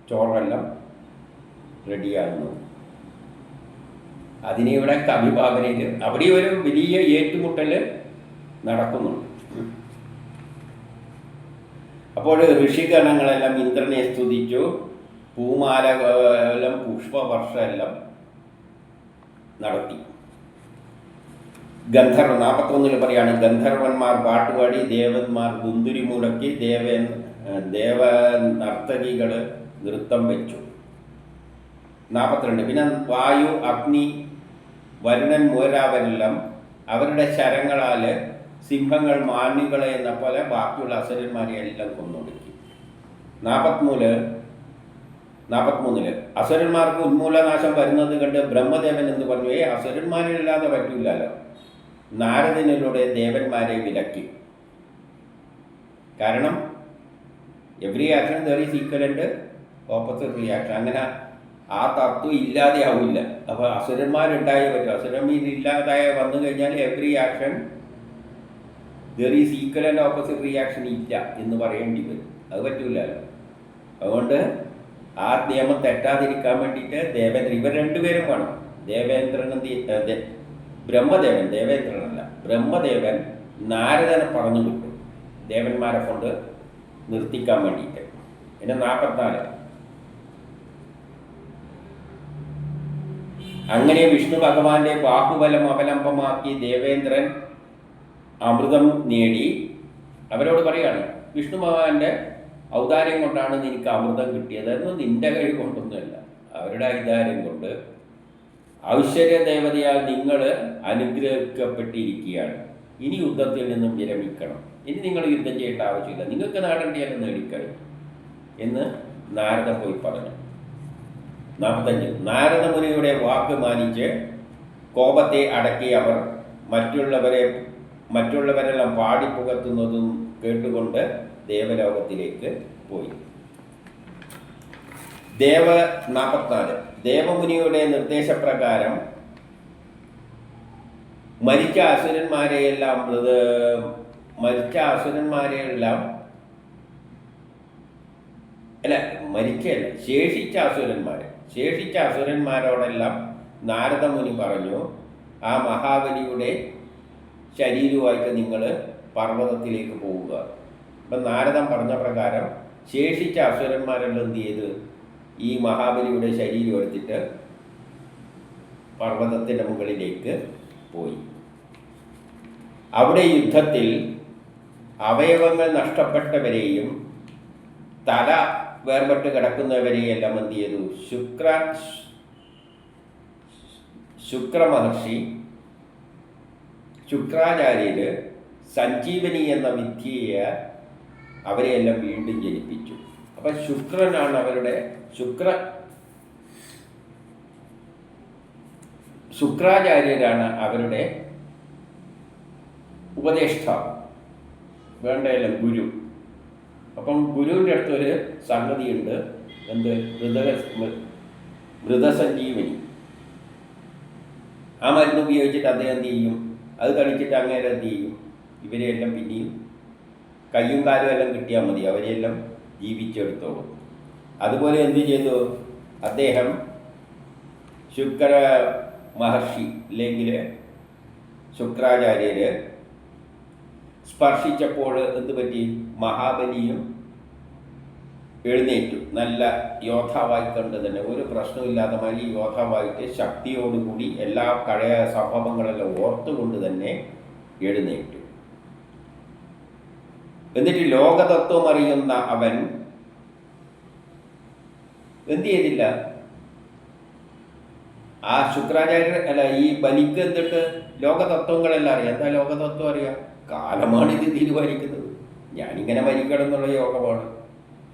ചോറെല്ലാം റെഡിയാകുന്നത്. അതിനെ ഇവിടെ കവിഭാവനയിൽ അവിടെ ഒരു വലിയ ഏറ്റുമുട്ടൽ നടക്കുന്നുണ്ട്. അപ്പോൾ ഋഷിഗണങ്ങളെല്ലാം ഇന്ദ്രനെ സ്തുതിച്ചു. പൂമാലകളെല്ലാം പുഷ്പവർഷമെല്ലാം നടത്തി. ഗന്ധർവ 41 പറയാണ്, ഗന്ധർവന്മാർ പാട്ടുപാടി, ദേവന്മാർ ഗുന്തുരി മുടക്കി, ദേവ നർത്തകികൾ നൃത്തം വെച്ചു. 42 പിന്നെ വായു, അഗ്നി, വരുണൻ മുതലാവരെല്ലാം അവരുടെ ശരങ്ങളാൽ സിംഹങ്ങൾ മാന്യകളെ എന്ന പോലെ ബാക്കിയുള്ള അസുരന്മാരെ എല്ലാം കൊന്നൊടുക്കി. 43 അസുരന്മാർക്ക് ഉന്മൂലനാശം വരുന്നത് കണ്ട് ബ്രഹ്മദേവൻ എന്ന് പറഞ്ഞു, അസുരന്മാരില്ലാതെ പറ്റില്ലല്ലോ. നാരദനിലൂടെ ദേവന്മാരെ വിലക്കി. കാരണം every action there is equivalent opposite reaction. അങ്ങനെ ആ തത്വം ഇല്ലാതെ ആവില്ല. അപ്പോൾ അസുരന്മാരുണ്ടായേ പറ്റും. അസുരന്മാരില്ലാതായ വന്നു കഴിഞ്ഞാൽ every action there is equivalent opposite reaction ഇല്ല എന്ന് പറയേണ്ടി വരും. അത് പറ്റൂലല്ലോ. അതുകൊണ്ട് ആ നിയമം തെറ്റാതിരിക്കാൻ വേണ്ടിയിട്ട് ഇവർ രണ്ടുപേരും വേണം. ബ്രഹ്മദേവൻ, ദേവേന്ദ്രനല്ല, ബ്രഹ്മദേവൻ നാരദനെ പറഞ്ഞു വിട്ടു ദേവന്മാരെ കൊണ്ട് നിർത്തിക്കാൻ വേണ്ടിയിട്ട്. പിന്നെ 44 അങ്ങനെ വിഷ്ണു ഭഗവാന്റെ ബാഹുബലം അവലംബമാക്കി ദേവേന്ദ്രൻ അമൃതം നേടി. അവരോട് പറയാണ്, വിഷ്ണു ഭഗവാന്റെ ഔദാര്യം കൊണ്ടാണ് നിനക്ക് അമൃതം കിട്ടിയത്, എന്നും നിന്റെ കഴിവ് കൊണ്ടൊന്നുമല്ല, അവരുടെ ഔദാര്യം കൊണ്ട്. ഐശ്വര്യ ദേവതയാൽ നിങ്ങൾ അനുഗ്രഹിക്കപ്പെട്ടിരിക്കുകയാണ്. ഇനി യുദ്ധത്തിൽ നിന്നും വിരമിക്കണം. ഇനി നിങ്ങൾ യുദ്ധം ചെയ്യേണ്ട ആവശ്യമില്ല, നിങ്ങൾക്ക് നേടേണ്ടിയെല്ലാം നേടിക്കഴിഞ്ഞു എന്ന് നാരദൻ പോയി പറഞ്ഞു. 45 നാരദമുനിയുടെ വാക്ക് മാനിച്ച് കോപത്തെ അടക്കി അവർ മറ്റുള്ളവരെല്ലാം പാടിപ്പുകത്തുന്നതും കേട്ടുകൊണ്ട് ദേവലോകത്തിലേക്ക് പോയി. 44 ദേവമുനിയുടെ നിർദ്ദേശപ്രകാരം മരിച്ച ശേഷിച്ച അസുരന്മാരോടെല്ലാം നാരദമുനി പറഞ്ഞു, ആ മഹാബലിയുടെ ശരീരമായിട്ട് നിങ്ങൾ പർവ്വതത്തിലേക്ക് പോവുക. അപ്പം നാരദൻ പറഞ്ഞ പ്രകാരം ശേഷിച്ച അസുരന്മാരെല്ലാം എന്ത് ചെയ്ത് ഈ മഹാബലിയുടെ ശരീരം എടുത്തിട്ട് പർവ്വതത്തിൻ്റെ മുകളിലേക്ക് പോയി. അവിടെ യുദ്ധത്തിൽ അവയവങ്ങൾ നഷ്ടപ്പെട്ടവരെയും തല വേർപെട്ട് കിടക്കുന്നവരെയെല്ലാം എന്ത് ചെയ്തു? ശുക്രാചാര്യര് സഞ്ജീവനി എന്ന വിദ്യയെ അവരെയെല്ലാം വീണ്ടും ജനിപ്പിച്ചു. അപ്പം ശുക്രനാണ് ശുക്രാചാര്യരാണ് അവരുടെ ഉപദേഷ്ടാവ്, വേണ്ടയല്ല ഗുരു. അപ്പം ഗുരുവിൻ്റെ അടുത്തൊരു സംഗതിയുണ്ട്, എന്ത് മൃതസഞ്ജീവനി. ആ മരുന്ന് ഉപയോഗിച്ചിട്ട് അദ്ദേഹം എന്ത് ചെയ്യും, അത് തളിച്ചിട്ട് അങ്ങേരെ എന്ത് ചെയ്യും, ഇവരെയെല്ലാം പിന്നെയും കയ്യും കാലും എല്ലാം കിട്ടിയാൽ മതി, അവരെയെല്ലാം ജീവിച്ചെടുത്തോളും. അതുപോലെ എന്ത് ചെയ്തു അദ്ദേഹം, ശുക്ര മഹർഷി അല്ലെങ്കിൽ ശുക്രാചാര്യര് സ്പർശിച്ചപ്പോൾ എന്ത് പറ്റി, മഹാബലിയും എഴുന്നേറ്റു. നല്ല യോദ്ധാവായി കണ്ട് തന്നെ, ഒരു പ്രശ്നമില്ലാത്ത മാതിരി യോദ്ധാവായിട്ട് ശക്തിയോടുകൂടി എല്ലാ പഴയ സംഭവങ്ങളെല്ലാം ഓർത്തുകൊണ്ട് തന്നെ എഴുന്നേറ്റു. എന്നിട്ട് ലോകതത്വം അറിയുന്ന അവൻ എന്ത് ചെയ്തില്ല, ആ ശുക്രാചാര്യ അല്ല ഈ ബലിക്ക് എന്തിട്ട് ലോകതത്വങ്ങളെല്ലാം അറിയാം. എന്താ ലോകതത്വം അറിയാം, കാലമാണ് ഇത് തീരുമാനിക്കുന്നത്, ഞാനിങ്ങനെ മരിക്കണം എന്നുള്ള യോഗമാണ്,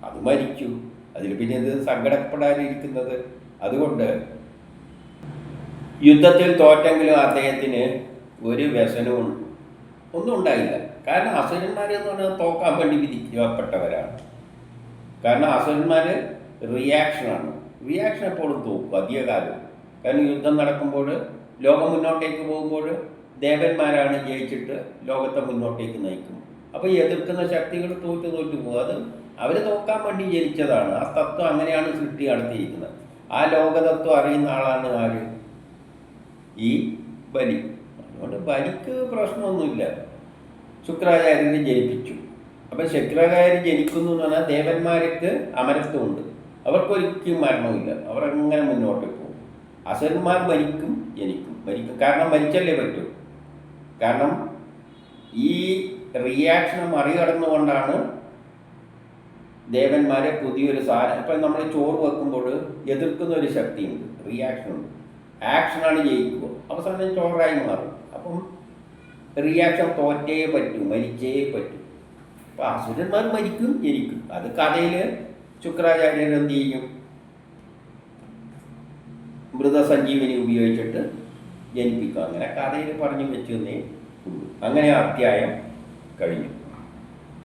അത് മരിച്ചു, അതിൽ പിന്നെ എന്ത് സങ്കടപ്പെടാനിരിക്കുന്നത്. അതുകൊണ്ട് യുദ്ധത്തിൽ തോറ്റെങ്കിലും അദ്ദേഹത്തിന് ഒരു വ്യസനവും ഒന്നും ഉണ്ടായില്ല. കാരണം അസുരന്മാരെന്ന് പറഞ്ഞാൽ തോക്കാൻ വേണ്ടി വിധിക്കപ്പെട്ടവരാണ്. കാരണം അസുരന്മാർ റിയാക്ഷനാണ്, റിയാക്ഷൻ എപ്പോഴും തോക്കും അധികകാലം. കാരണം യുദ്ധം നടക്കുമ്പോൾ, ലോകം മുന്നോട്ടേക്ക് പോകുമ്പോൾ ദേവന്മാരാണ് ജയിച്ചിട്ട് ലോകത്തെ മുന്നോട്ടേക്ക് നയിക്കും. അപ്പോൾ എതിർക്കുന്ന ശക്തികൾ തോറ്റു പോകും. അത് അവർ നോക്കാൻ വേണ്ടി ജനിച്ചതാണ്. ആ തത്വം അങ്ങനെയാണ് സൃഷ്ടി നടത്തിയിരിക്കുന്നത്. ആ ലോകതത്വം അറിയുന്ന ആളാണ് ആര്, ഈ ബലി. അതുകൊണ്ട് ബലിക്ക് പ്രശ്നമൊന്നുമില്ല. ശുക്രാചാര്യനെ ജനിപ്പിച്ചു. അപ്പം ശുക്രാചാര്യൻ ജനിക്കുന്നു എന്ന് പറഞ്ഞാൽ ദേവന്മാർക്ക് അമരത്വമുണ്ട്, അവർക്കൊരിക്കലും മരണമില്ല, അവർ അങ്ങനെ മുന്നോട്ട് പോകും. അസുരന്മാർ മരിക്കും, മരിക്കും. കാരണം മരിച്ചല്ലേ പറ്റൂ. കാരണം ഈ റിയാക്ഷനെ മറികടന്നുകൊണ്ടാണ് ദേവന്മാരെ പുതിയൊരു സാധനം. ഇപ്പം നമ്മൾ ചോറ് വെക്കുമ്പോൾ എതിർക്കുന്ന ഒരു ശക്തിയുണ്ട്, റിയാക്ഷനുണ്ട്. ആക്ഷനാണ് ജയിക്കുക, അവസാനം ചോറായി മാറും. അപ്പം റിയാക്ഷൻ തോറ്റേ പറ്റൂ, മരിച്ചേ പറ്റൂ. അപ്പം അസുരന്മാർ മരിക്കും, ജനിക്കും. അത് കഥയിൽ ശുക്രാചാര്യൻ എന്ത് ചെയ്യും, മൃതസഞ്ജീവനി ഉപയോഗിച്ചിട്ട് ജനിപ്പിക്കും. അങ്ങനെ കഥയിൽ പറഞ്ഞു വെച്ചെന്നേ ഉള്ളൂ. അങ്ങനെ അധ്യായം കഴിഞ്ഞു.